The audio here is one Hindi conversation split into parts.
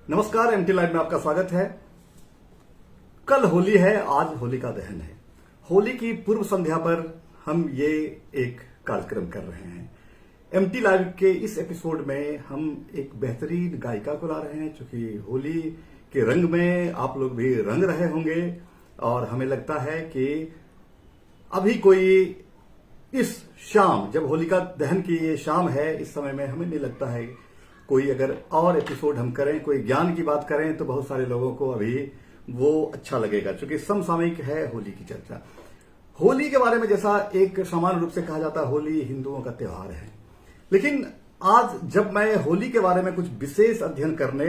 नमस्कार, एमटी लाइव में आपका स्वागत है। कल होली है, आज होलिका दहन है। होली की पूर्व संध्या पर हम ये एक कार्यक्रम कर रहे हैं। एमटी लाइव के इस एपिसोड में हम एक बेहतरीन गायिका को ला रहे हैं, क्योंकि होली के रंग में आप लोग भी रंग रहे होंगे और हमें लगता है कि अभी कोई इस शाम, जब होलिका दहन की ये शाम है, इस समय में हमें नहीं लगता है कोई अगर और एपिसोड हम करें, कोई ज्ञान की बात करें तो बहुत सारे लोगों को अभी वो अच्छा लगेगा, क्योंकि समसामयिक है होली की चर्चा। होली के बारे में जैसा एक सामान्य रूप से कहा जाता है, होली हिंदुओं का त्योहार है, लेकिन आज जब मैं होली के बारे में कुछ विशेष अध्ययन करने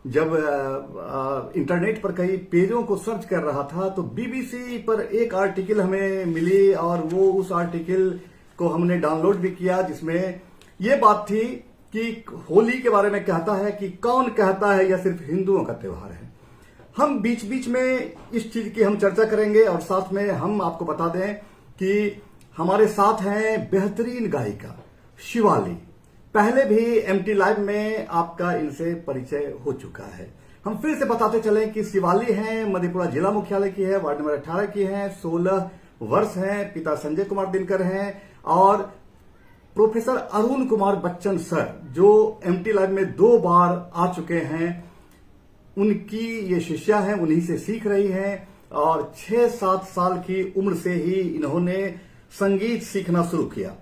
जब इंटरनेट पर कई पेजों को सर्च कर रहा था, तो बीबीसी पर एक आर्टिकल हमें मिली और वो उस आर्टिकल को हमने डाउनलोड भी किया, जिसमें ये बात थी कि होली के बारे में कहता है कि कौन कहता है यह सिर्फ हिंदुओं का त्योहार है। हम बीच बीच में इस चीज की हम चर्चा करेंगे और साथ में हम आपको बता दें कि हमारे साथ हैं बेहतरीन गायिका शिवाली। पहले भी एमटी लाइव में आपका इनसे परिचय हो चुका है। हम फिर से बताते चलें कि शिवाली हैं, मधेपुरा जिला मुख्यालय की है, वार्ड नंबर 18 की हैं, 16 वर्ष हैं, पिता संजय कुमार दिनकर हैं और प्रोफेसर अरुण कुमार बच्चन सर, जो एमटी लाइव में 2 बार आ चुके हैं, उनकी ये शिष्या हैं, उन्हीं से सीख रही हैं और 6-7 साल की उम्र से ही इन्होंने संगीत सीखना शुरू किया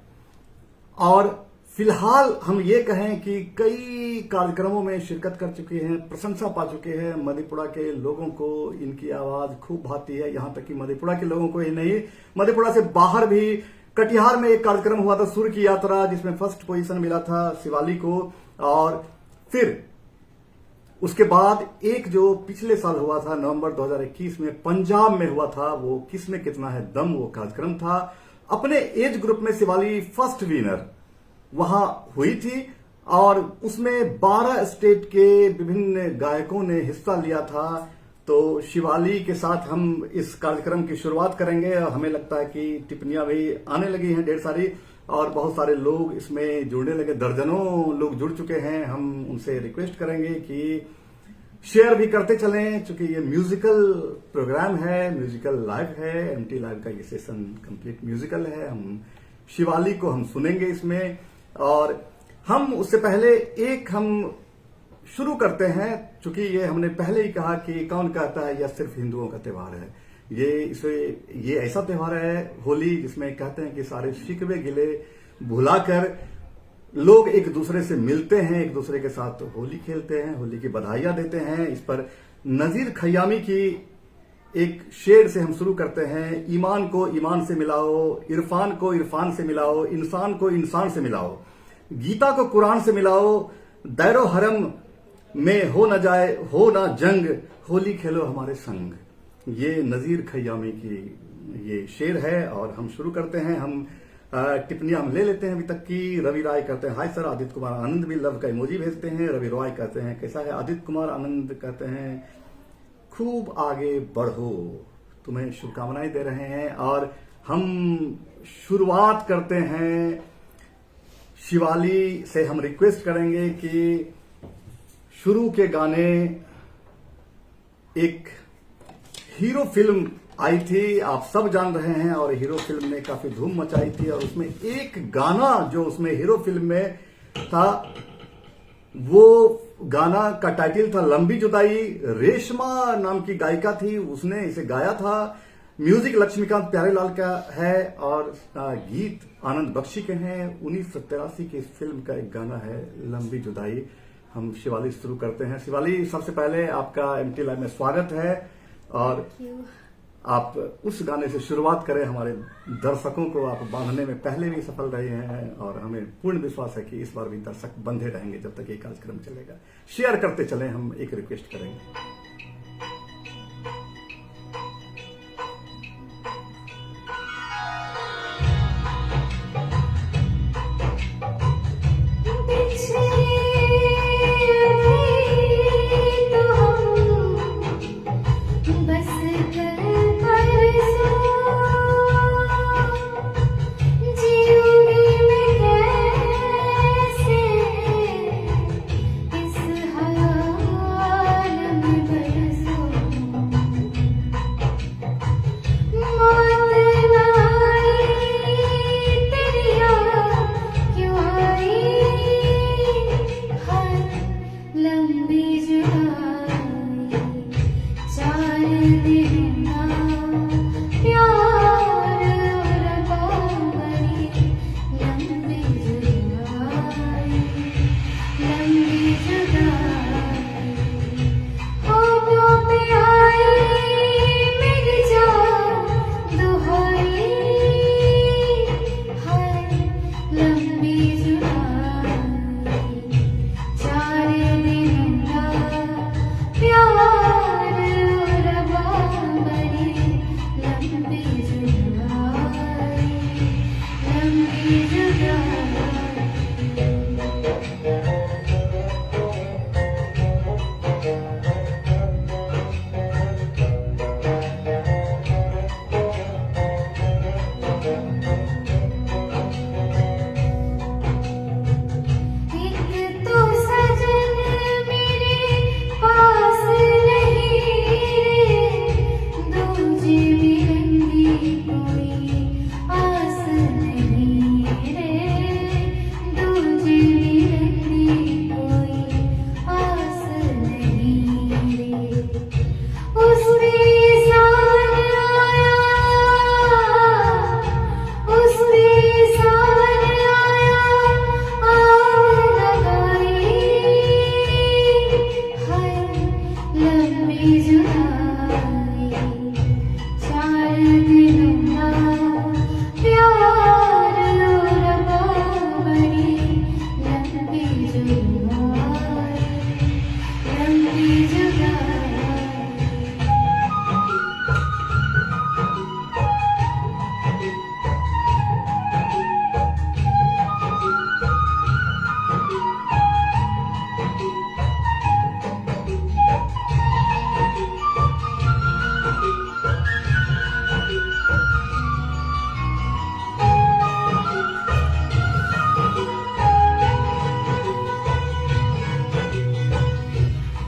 और फिलहाल हम ये कहें कि कई कार्यक्रमों में शिरकत कर चुके हैं, प्रशंसा पा चुके हैं। मधेपुरा के लोगों को इनकी आवाज खूब भाती है, यहां तक कि मधेपुरा के लोगों को ही नहीं, मधेपुरा से बाहर भी कटिहार में एक कार्यक्रम हुआ था, सुर की यात्रा, जिसमें फर्स्ट पोजीशन मिला था शिवाली को। और फिर उसके बाद एक जो पिछले साल हुआ था नवंबर 2021 में पंजाब में हुआ था, वो किसमें कितना है दम, वो कार्यक्रम था। अपने एज ग्रुप में शिवाली फर्स्ट विनर वहां हुई थी और उसमें 12 स्टेट के विभिन्न गायकों ने हिस्सा लिया था। तो शिवाली के साथ हम इस कार्यक्रम की शुरुआत करेंगे और हमें लगता है कि टिप्पणियां भी आने लगी हैं ढेर सारी और बहुत सारे लोग इसमें जुड़ने लगे, दर्जनों लोग जुड़ चुके हैं। हम उनसे रिक्वेस्ट करेंगे कि शेयर भी करते चलें, क्योंकि ये म्यूजिकल प्रोग्राम है, म्यूजिकल लाइव है, एमटी लाइव का ये सेशन कंप्लीट म्यूजिकल है। हम शिवाली को हम सुनेंगे इसमें और हम उससे पहले हम शुरू करते हैं, चूंकि ये हमने पहले ही कहा कि कौन कहता है यह सिर्फ हिंदुओं का त्योहार है। ये ऐसा त्योहार है होली, जिसमें कहते हैं कि सारे शिकवे गिले भुलाकर लोग एक दूसरे से मिलते हैं, एक दूसरे के साथ होली खेलते हैं, होली की बधाइयां देते हैं। इस पर नजीर खयामी की एक शेर से हम शुरू करते हैं। ईमान को ईमान से मिलाओ, इरफान को इरफान से मिलाओ, इंसान को इंसान से मिलाओ, गीता को कुरान से मिलाओ, दैरो हरम में हो ना जंग, होली खेलो हमारे संग। ये नजीर खयामी की ये शेर है और हम शुरू करते हैं। हम टिप्पणियां हम ले लेते हैं अभी तक की। रवि राय कहते हैं हाय सर, आदित्य कुमार आनंद भी लव का इमोजी भेजते हैं। रवि रॉय कहते हैं कैसा है, आदित्य कुमार आनंद कहते हैं खूब आगे बढ़ो, तुम्हें शुभकामनाएं दे रहे हैं। और हम शुरुआत करते हैं शिवाली से। हम रिक्वेस्ट करेंगे कि शुरू के गाने, एक हीरो फिल्म आई थी, आप सब जान रहे हैं, और हीरो फिल्म ने काफी धूम मचाई थी और उसमें एक गाना जो उसमें हीरो फिल्म में था, वो गाना का टाइटल था लंबी जुदाई। रेशमा नाम की गायिका थी, उसने इसे गाया था। म्यूजिक लक्ष्मीकांत प्यारेलाल का है और गीत आनंद बख्शी के हैं। 1983 की इस फिल्म का एक गाना है लंबी जुदाई। हम शिवाली शुरू करते हैं। शिवाली, सबसे पहले आपका एमटी लाइव में स्वागत है और आप उस गाने से शुरुआत करें। हमारे दर्शकों को आप बांधने में पहले भी सफल रहे हैं और हमें पूर्ण विश्वास है कि इस बार भी दर्शक बंधे रहेंगे जब तक ये कार्यक्रम चलेगा। शेयर करते चलें, हम एक रिक्वेस्ट करेंगे। इस हवा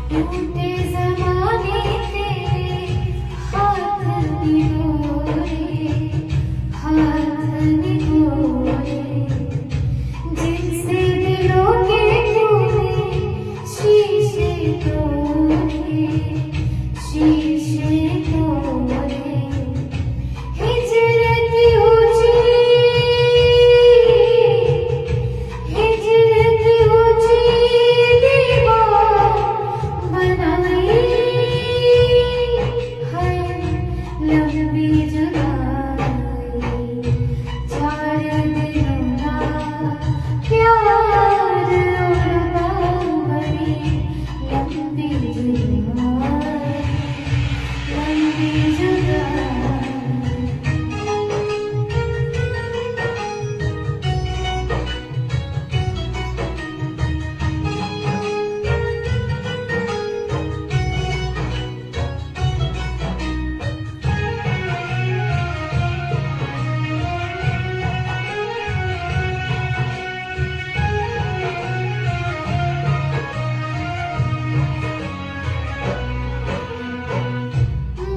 टूटे ज़माने तेरे हाथ निगोरे, हाथ निगोरे, जिनसे दिलों के तूने शीशे तोड़े, शीशे तोड़े। हिजरत ऊंची, हिजरत ऊंची दीवार बनाई है, लंबी जुदाई, 4 दिनों का प्यार और बाबरी, लंबी जुदाई, लंबी जुदाई।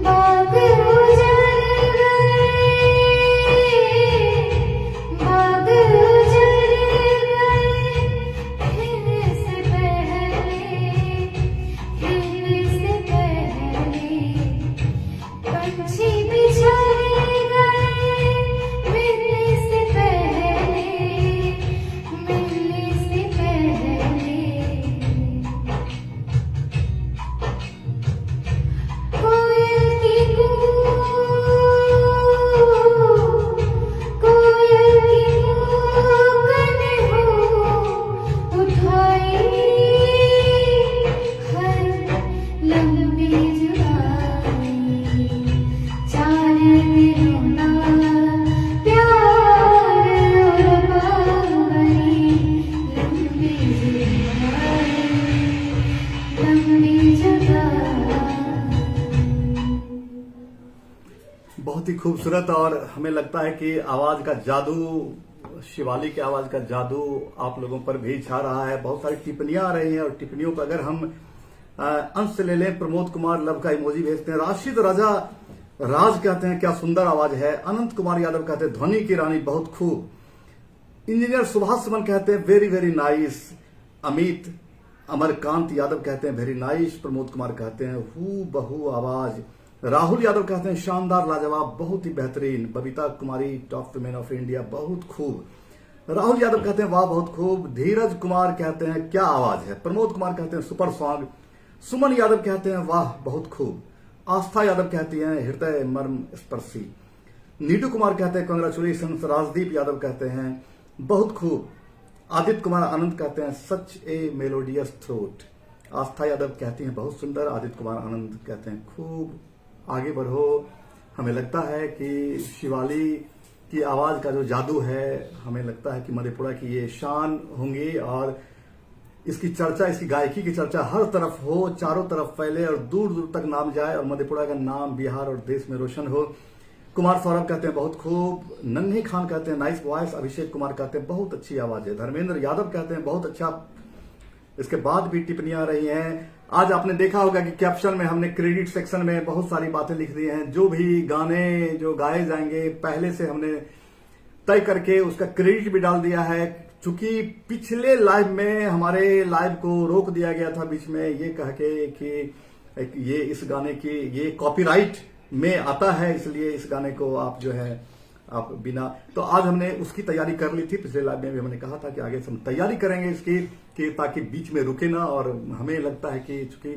बाग उजड़ गए, बाग उजड़ गए, खिलने से पहले, खिलने से पहले, पंछी बिछड़ गए, मिलने से पहले, मिलने से पहले। कोयल की कूक, कोयल की कूक ने हो उठाई है, लंबी जुदाई, 4 दिनों का प्यार और बाबरी, लंबी जुदाई, लंबी जुदाई। बहुत ही खूबसूरत। और हमें लगता है कि आवाज का जादू, शिवाली की आवाज का जादू आप लोगों पर भी छा रहा है। बहुत सारी टिप्पणियां आ रही हैं और टिप्पणियों पर अगर हम अंश ले लें, प्रमोद कुमार लव का इमोजी भेजते हैं। राशिद राजा राज कहते हैं क्या सुंदर आवाज है। अनंत कुमार यादव कहते हैं ध्वनि की रानी बहुत खूब। इंजीनियर सुभाष सुमन कहते हैं very very nice. Amit Amarkant Yadav कहते हैं वेरी नाइस। प्रमोद कुमार कहते हैं हू बहू आवाज। राहुल यादव कहते हैं शानदार लाजवाब बहुत ही बेहतरीन। बबीता कुमारी टॉप वुमेन ऑफ इंडिया बहुत खूब। राहुल यादव कहते हैं वाह बहुत खूब। धीरज कुमार कहते हैं क्या आवाज है। प्रमोद कुमार कहते हैं सुपर सॉन्ग। सुमन यादव कहते हैं वाह बहुत खूब। आस्था यादव कहती हैं हृदय मर्म स्पर्शी। नीटू कुमार कहते हैं कांग्रेचुलेशन। राजदीप यादव कहते हैं बहुत खूब। आदित्य कुमार आनंद कहते हैं सच ए मेलोडियस थ्रोट। आस्था यादव कहती हैं बहुत सुंदर। आदित्य कुमार आनंद कहते हैं खूब आगे बढ़ो। हमें लगता है कि शिवाली की आवाज का जो जादू है, हमें लगता है कि मधेपुरा की ये शान होंगी और इसकी चर्चा, इसकी गायकी की चर्चा हर तरफ हो, चारों तरफ फैले और दूर दूर तक नाम जाए और मधेपुरा का नाम बिहार और देश में रोशन हो। कुमार सौरभ कहते हैं बहुत खूब। नन्ही खान कहते हैं नाइस वॉइस। अभिषेक कुमार कहते हैं बहुत अच्छी आवाज है। धर्मेंद्र यादव कहते हैं बहुत अच्छा। इसके बाद भी टिप्पणियां आ रही हैं। आज आपने देखा होगा कि कैप्शन में हमने क्रेडिट सेक्शन में बहुत सारी बातें लिख दी हैं। जो भी गाने जो गाए जाएंगे पहले से हमने तय करके उसका क्रेडिट भी डाल दिया है। चूंकि पिछले लाइव में हमारे लाइव को रोक दिया गया था बीच में ये कह के कि ये इस गाने की ये कॉपीराइट में आता है, इसलिए इस गाने को आप जो है आप बिना, तो आज हमने उसकी तैयारी कर ली थी। पिछले लाइव में भी हमने कहा था कि आगे से हम तैयारी करेंगे इसकी कि ताकि बीच में रुके ना। और हमें लगता है कि चूंकि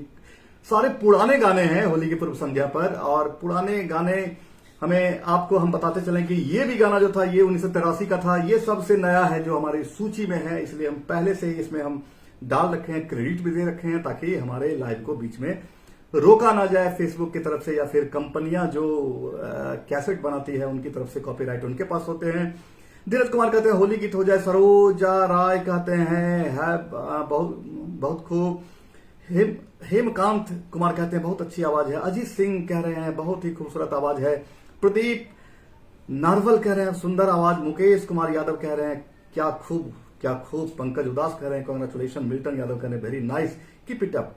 सारे पुराने गाने हैं होली की पूर्व संध्या पर, और पुराने गाने हमें आपको हम बताते चलें कि ये भी गाना जो था ये 1983 का था। ये सबसे नया है जो हमारी सूची में है, इसलिए हम पहले से ही इसमें हम डाल रखे हैं, क्रेडिट भी दे रखे हैं, ताकि हमारे लाइव को बीच में रोका ना जाए फेसबुक की तरफ से, या फिर कंपनियां जो कैसेट बनाती है उनकी तरफ से कॉपीराइट उनके पास होते हैं। धीरज कुमार कहते हैं होली गीत हो जाए। सरोजा राय कहते हैं है बहुत बहुत खूब। हेमकांत कुमार कहते हैं बहुत अच्छी आवाज है। अजीत सिंह कह रहे हैं बहुत ही खूबसूरत आवाज है। प्रदीप नारवल कह रहे हैं सुंदर आवाज। मुकेश कुमार यादव कह रहे हैं क्या खूब क्या खूब। पंकज उदास कह रहे हैं कांग्रेचुलेशन। मिल्टन यादव कह रहे हैं very nice, keep it up.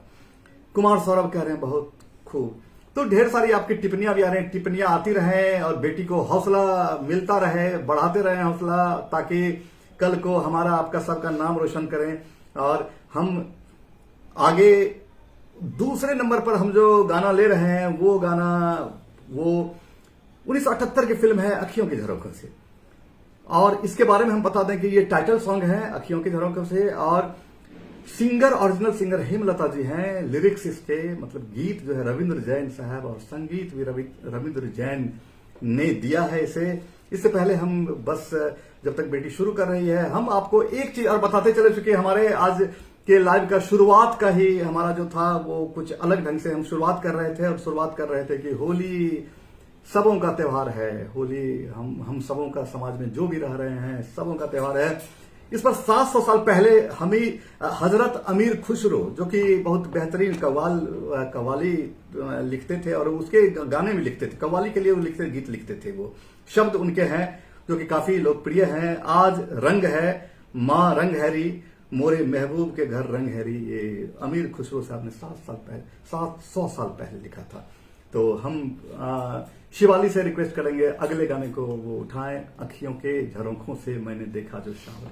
Kumar Saurabh कह रहे हैं बहुत खूब। तो ढेर सारी आपकी टिप्पणियां भी आ रही हैं, टिप्पणियां आती रहें और बेटी को हौसला मिलता रहे, बढ़ाते रहें हौसला, ताकि कल को हमारा आपका सबका नाम रोशन करें। और हम आगे दूसरे नंबर पर हम जो गाना ले रहे हैं वो गाना वो 1978 की फिल्म है अखियों की झरोखों से। और इसके बारे में हम बता दें कि ये टाइटल सॉन्ग है अखियों की झरोखों से, और सिंगर ओरिजिनल सिंगर हेमलता जी हैं। लिरिक्स इसके मतलब गीत जो है रविंद्र जैन साहब, और संगीत भी रविंद्र जैन ने दिया है इसे। इससे पहले हम बस जब तक बेटी शुरू कर रही है हम आपको एक चीज और बताते चले चुके। हमारे आज के लाइव का शुरुआत का ही हमारा जो था वो कुछ अलग ढंग से हम शुरुआत कर रहे थे, और शुरुआत कर रहे थे कि होली सबों का त्योहार है। होली हम सबों का, समाज में जो भी रह रहे हैं सबों का त्योहार है। इस पर 700 साल पहले हम ही हजरत अमीर खुसरो, जो कि बहुत बेहतरीन कव्वाली लिखते थे और उसके गाने भी लिखते थे, कव्वाली के लिए वो गीत लिखते थे। वो शब्द उनके हैं जो कि काफी लोकप्रिय हैं। आज रंग है माँ रंग हैरी, मोरे महबूब के घर रंग हैरी, ये अमीर खुसरो साहब ने 700 साल पहले लिखा था। तो हम शिवाली से रिक्वेस्ट करेंगे अगले गाने को वो उठाएं, अखियों के झरोखों से मैंने देखा जो शाम।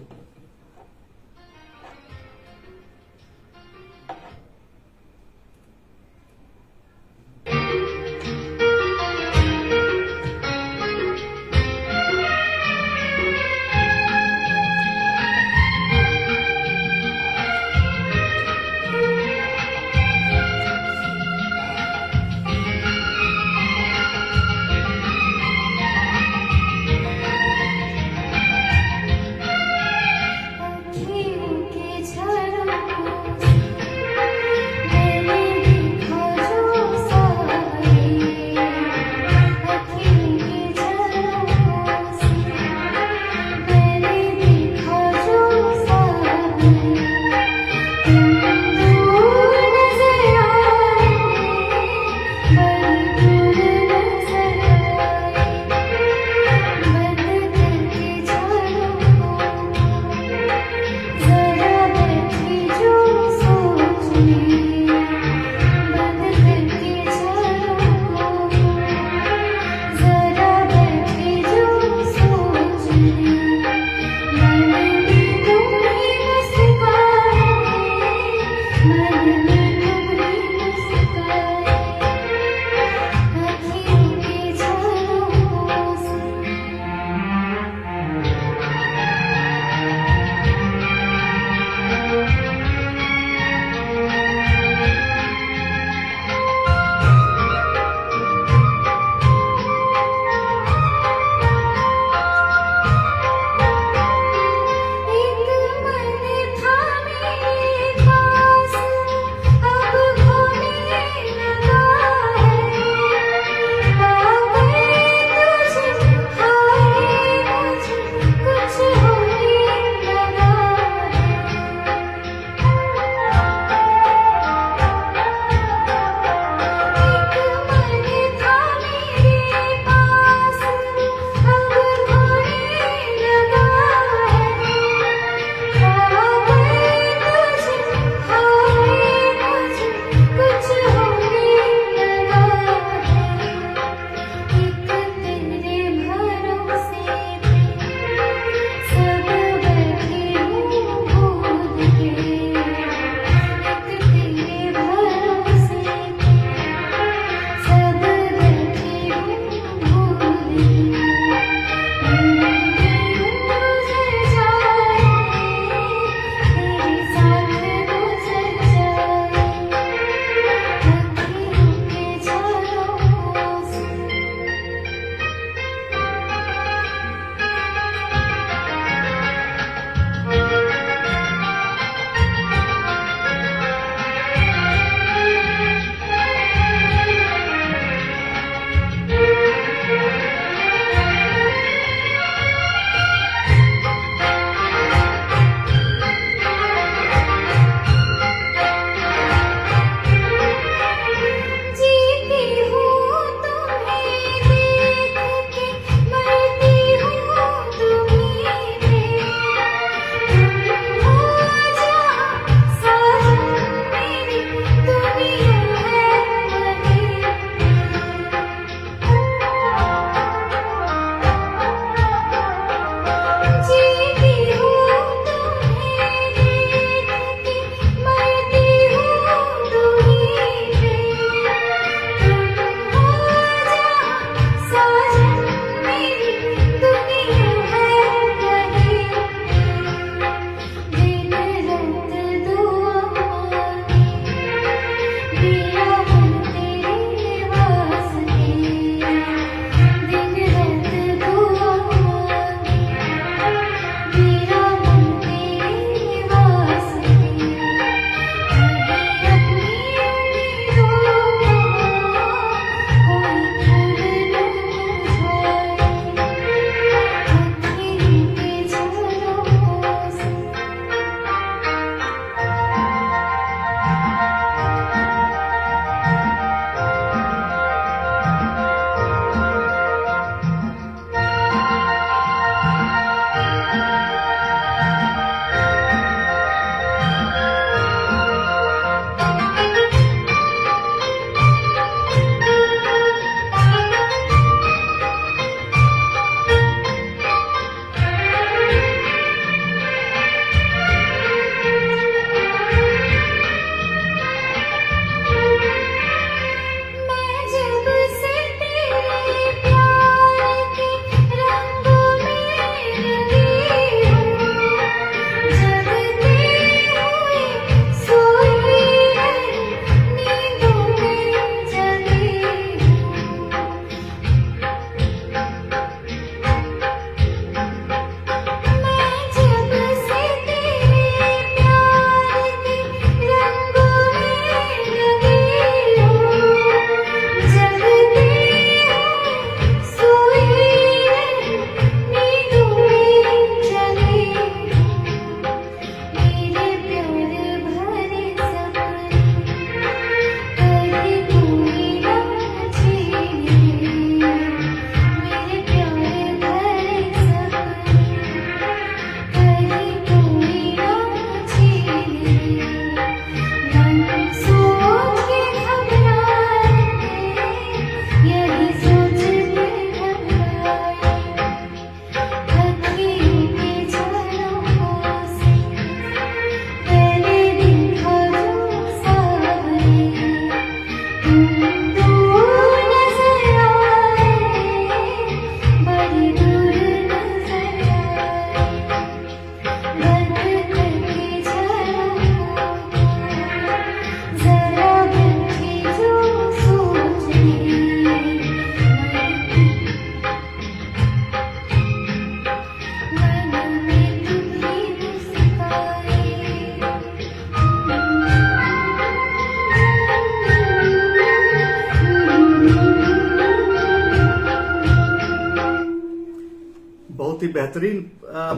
बेहतरीन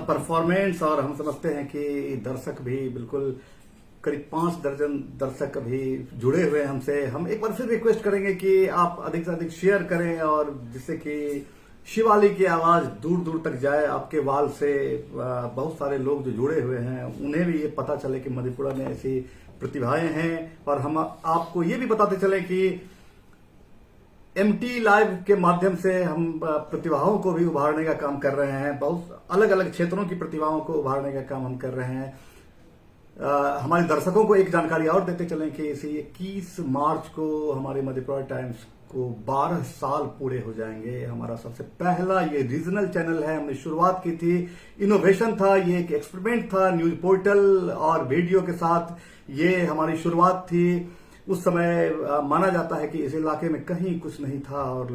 परफॉर्मेंस, और हम समझते हैं कि दर्शक भी बिल्कुल करीब 5 दर्जन दर्शक अभी जुड़े हुए हैं हमसे। हम एक बार फिर रिक्वेस्ट करेंगे कि आप अधिक से अधिक शेयर करें, और जिससे कि शिवाली की आवाज दूर दूर तक जाए। आपके वाल से बहुत सारे लोग जो जुड़े हुए हैं उन्हें भी ये पता चले कि मधेपुरा में ऐसी प्रतिभाएं हैं, और हम आपको ये भी बताते चले कि एमटी लाइव के माध्यम से हम प्रतिभाओं को भी उभारने का काम कर रहे हैं। बहुत अलग अलग क्षेत्रों की प्रतिभाओं को उभारने का काम हम कर रहे हैं। हमारे दर्शकों को एक जानकारी और देते चलें कि इसी 21 मार्च को हमारे मधेपुरा टाइम्स को 12 साल पूरे हो जाएंगे। हमारा सबसे पहला ये रीजनल चैनल है, हमने शुरुआत की थी, इनोवेशन था, ये एक एक्सपेरिमेंट था, न्यूज पोर्टल और वीडियो के साथ ये हमारी शुरुआत थी। उस समय माना जाता है कि इस इलाके में कहीं कुछ नहीं था, और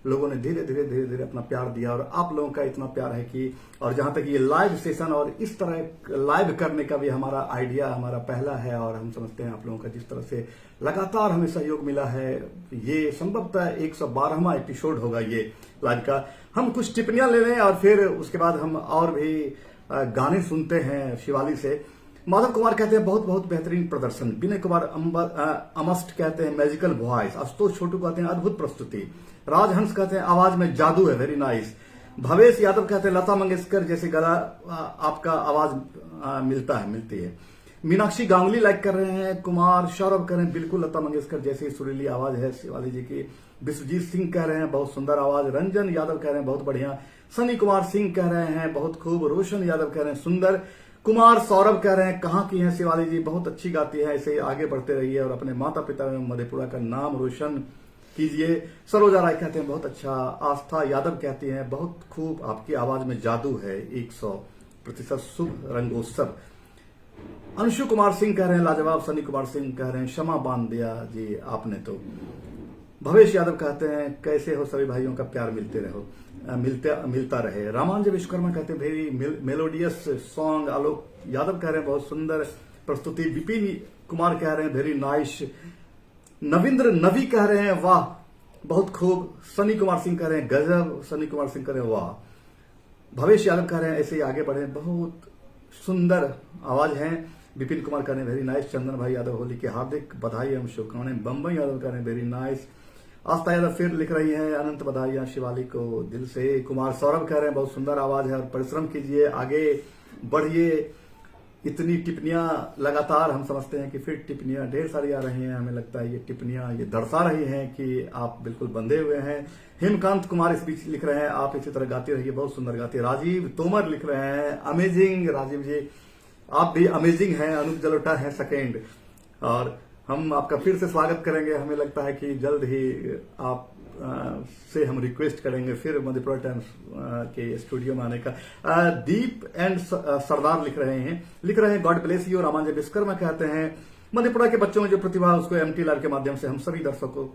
लोगों ने धीरे धीरे अपना प्यार दिया, और आप लोगों का इतना प्यार है कि, और जहां तक ये लाइव सेशन और इस तरह लाइव करने का भी हमारा आइडिया हमारा पहला है, और हम समझते हैं आप लोगों का जिस तरह से लगातार हमें सहयोग मिला है, ये संभवतः 112वां एपिसोड होगा ये लाइव का। हम कुछ टिप्पणियां ले लें और फिर उसके बाद हम और भी गाने सुनते हैं शिवाली से। माधव कुमार कहते हैं बहुत बहुत बेहतरीन प्रदर्शन। विनय कुमार अमस्ट कहते हैं मैजिकल वॉइस। आशुतोष छोटू कहते हैं अद्भुत प्रस्तुति। राजहंस कहते हैं आवाज में जादू है, वेरी नाइस। भवेश यादव कहते हैं लता मंगेशकर जैसे गला आपका आवाज मिलती है। मीनाक्षी गांगुली लाइक कर रहे हैं। कुमार सौरभ कह रहे हैं बिल्कुल लता मंगेशकर जैसी सुरीली आवाज है शिवाली जी की। विश्वजीत सिंह कह रहे हैं बहुत सुंदर आवाज। रंजन यादव कह रहे हैं बहुत बढ़िया। सनी कुमार सिंह कह रहे हैं बहुत खूब। रोशन यादव कह रहे हैं सुंदर। कुमार सौरभ कह रहे हैं कहाँ की हैं शिवाली जी, बहुत अच्छी गाती है, ऐसे ही आगे बढ़ते रहिए और अपने माता पिता में मधेपुरा का नाम रोशन कीजिए। सरोजा राय कहते हैं बहुत अच्छा। आस्था यादव कहती हैं बहुत खूब, आपकी आवाज में जादू है, 100% शुभ रंगोत्सव। अंशु कुमार सिंह कह रहे हैं लाजवाब। सनी कुमार सिंह कह रहे हैं क्षमा बांध दिया जी आपने तो। भवेश यादव कहते हैं कैसे हो सभी भाइयों का प्यार मिलता रहे। रामांजन विश्वकर्मा कहते हैं वेरी मेलोडियस सॉन्ग। आलोक यादव कह रहे हैं बहुत सुंदर प्रस्तुति। विपिन कुमार कह रहे हैं वेरी नाइस। नवींद्र नवी कह रहे हैं वाह बहुत खूब। सनी कुमार सिंह कह रहे हैं गजब। सनी कुमार सिंह कह रहे हैं वाह। भवेश यादव कह रहे हैं ऐसे ही आगे बढ़े, बहुत सुंदर आवाज है। विपिन कुमार कह रहे हैं वेरी नाइस। चंदन भाई यादव होली की हार्दिक बधाई एवं शुभकामनाएं। बम्बई यादव कह रहे हैं वेरी नाइस। आस्था यादव फिर लिख रही हैं अनंत बधाइयां शिवाली को दिल से। कुमार सौरभ कह रहे हैं बहुत सुंदर आवाज है और परिश्रम कीजिए, आगे बढ़िए। इतनी टिप्पणियां लगातार हम समझते हैं कि फिर टिप्पणियां ढेर सारी आ रही हैं। हमें लगता है ये टिप्पणियां ये दर्शा रही हैं कि आप बिल्कुल बंधे हुए हैं। हेमकांत कुमार इस बीच लिख रहे हैं आप इसी तरह गाती रहिए, बहुत सुंदर गाती है। राजीव तोमर लिख रहे हैं अमेजिंग। राजीव जी आप भी अमेजिंग हैं। अनूप जलोटा है सेकेंड, और हम आपका फिर से स्वागत करेंगे। हमें लगता है कि जल्द ही आप से हम रिक्वेस्ट करेंगे फिर मधेपुरा टाइम्स के स्टूडियो में आने का। दीप एंड सरदार लिख रहे हैं गॉड ब्लेस यू। रामांजन विश्वकर्मा कहते हैं मधेपुरा के बच्चों में जो प्रतिभा उसको एमटी लाइव के माध्यम से हम सभी दर्शकों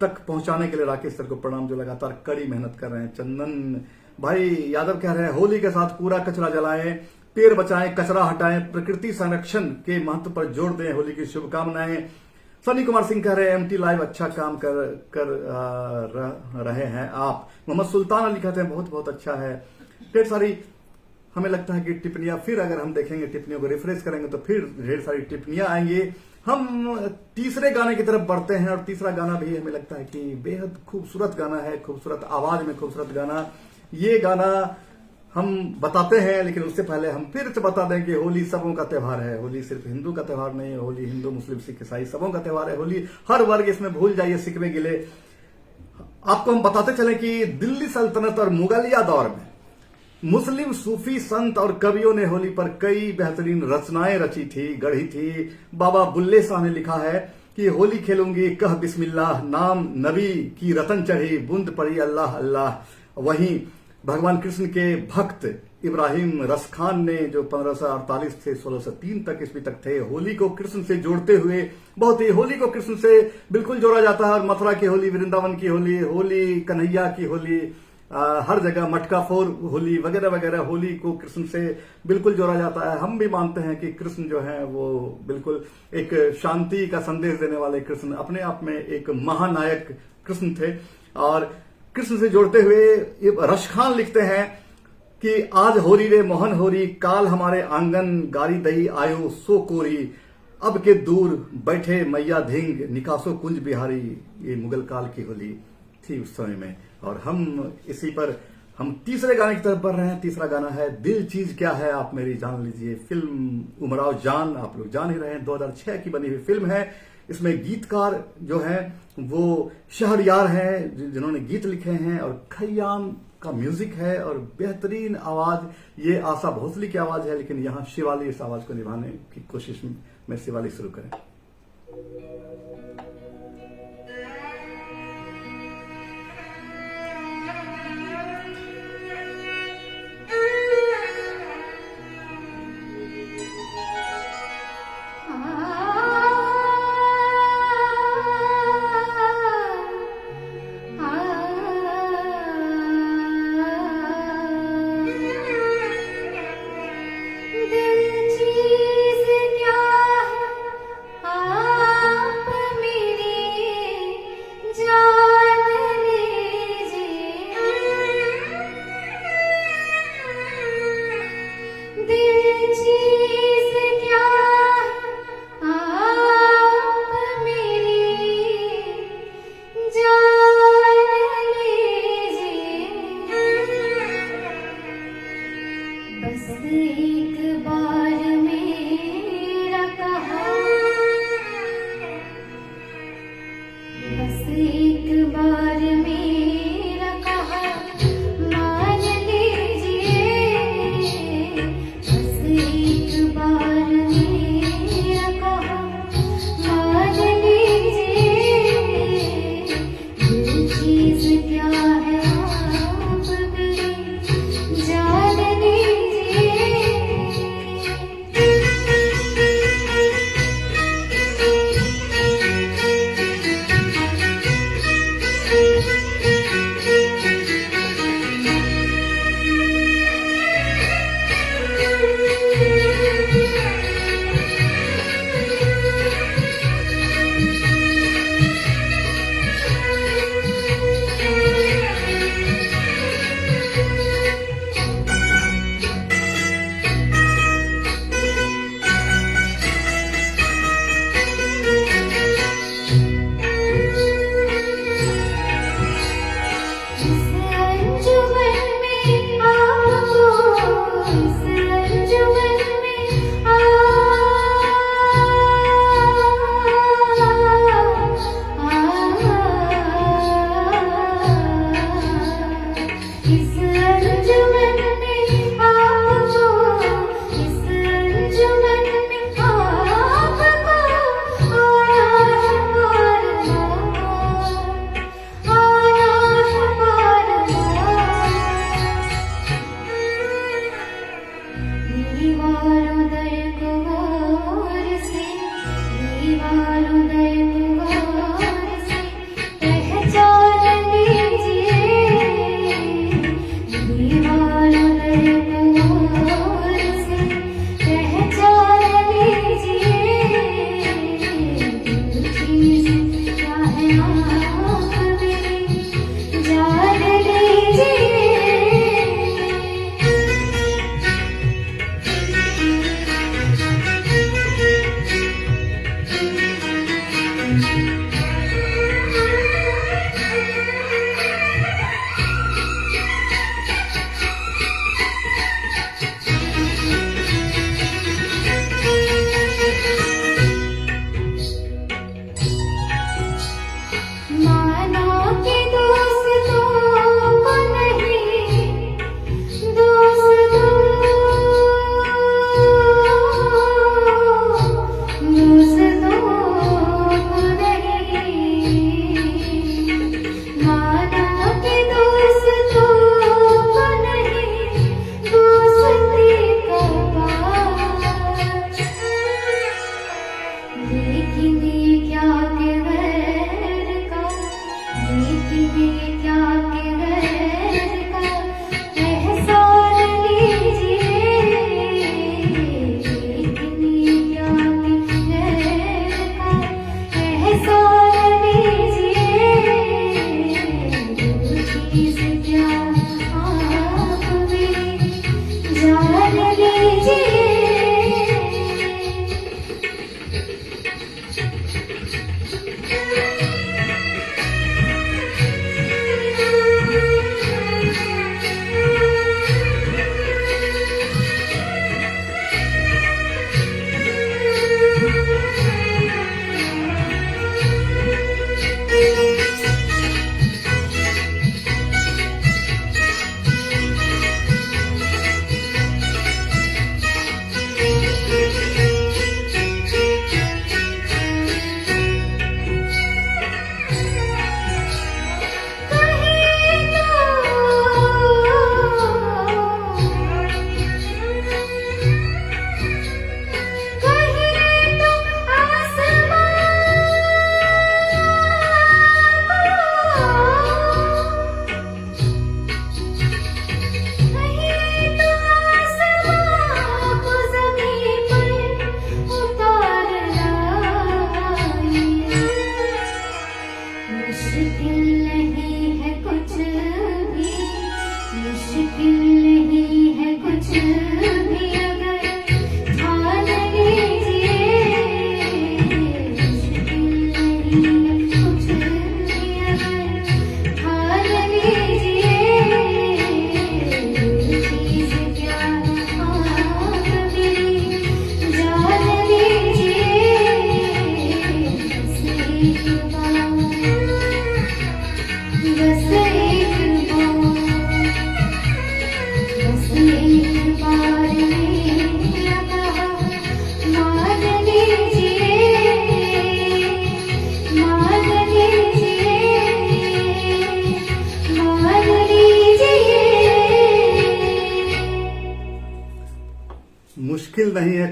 तक पहुंचाने के लिए राकेश सर को प्रणाम जो लगातार कड़ी मेहनत कर रहे हैं। चंदन भाई यादव कह रहे हैं होली के साथ पूरा कचरा जलाएं, पेड़ बचाएं, कचरा हटाएं, प्रकृति संरक्षण के महत्व पर जोर दें, होली की शुभकामनाएं। सनी कुमार सिंह कह रहे हैं एमटी लाइव अच्छा काम कर रहे हैं आप। मोहम्मद सुल्तान अली कहते हैं बहुत बहुत अच्छा है। ढेर सारी हमें लगता है कि टिप्पणियां फिर अगर हम देखेंगे, टिप्पणियों को रिफ्रेश करेंगे तो फिर ढेर सारी टिप्पणियां आएंगी। हम तीसरे गाने की तरफ बढ़ते हैं, और तीसरा गाना भी हमें लगता है कि बेहद खूबसूरत गाना है, खूबसूरत आवाज में खूबसूरत गाना। ये गाना हम बताते हैं, लेकिन उससे पहले हम फिर से बता दें कि होली सबों का त्योहार है। होली सिर्फ हिंदू का त्योहार नहीं है, होली हिंदू मुस्लिम सिख ईसाई सबों का त्योहार है। होली हर वर्ग इसमें भूल जाइए सिकवे गिले। आपको हम बताते चले कि दिल्ली सल्तनत और मुगलिया दौर में मुस्लिम सूफी संत और कवियों ने होली पर कई बेहतरीन रचनाएं रची थी, गढ़ी थी। बाबा बुल्ले शाह ने लिखा है कि होली खेलूंगी कह बिस्मिल्लाह, नाम नबी की रतन चढ़ी, बूंद पड़ी अल्लाह अल्लाह। वहीं भगवान कृष्ण के भक्त इब्राहिम रसखान ने जो 1548 से 1603 तक ईस्वी तक थे, होली को कृष्ण से जोड़ते हुए बहुत ही होली को कृष्ण से बिल्कुल जोड़ा जाता है। और मथुरा की होली, वृंदावन की होली, होली कन्हैया की होली, हर जगह मटका फोर होली वगैरह वगैरह, होली को कृष्ण से बिल्कुल जोड़ा जाता है। हम भी मानते हैं कि कृष्ण जो है वो बिल्कुल एक शांति का संदेश देने वाले कृष्ण, अपने आप में एक महानायक कृष्ण थे। और कृष्ण से जोड़ते हुए रशखान लिखते हैं कि आज होरी रे मोहन होरी, काल हमारे आंगन गारी दई आयो सो कोरी, अब के दूर बैठे मैया धिंग निकासो कुंज बिहारी। ये मुगल काल की होली थी उस समय में। और हम इसी पर हम तीसरे गाने की तरफ बढ़ रहे हैं। तीसरा गाना है दिल चीज क्या है आप मेरी जान लीजिए। फिल्म उमराव जान, आप लोग जान ही रहे हैं, 2006 की बनी हुई फिल्म है। इसमें गीतकार जो हैं वो शहरयार हैं जिन्होंने गीत लिखे हैं, और खयाम का म्यूजिक है और बेहतरीन आवाज ये आशा भोसले की आवाज है। लेकिन यहाँ शिवाली इस आवाज को निभाने की कोशिश में शिवाली शुरू करें। दिल चीज क्या है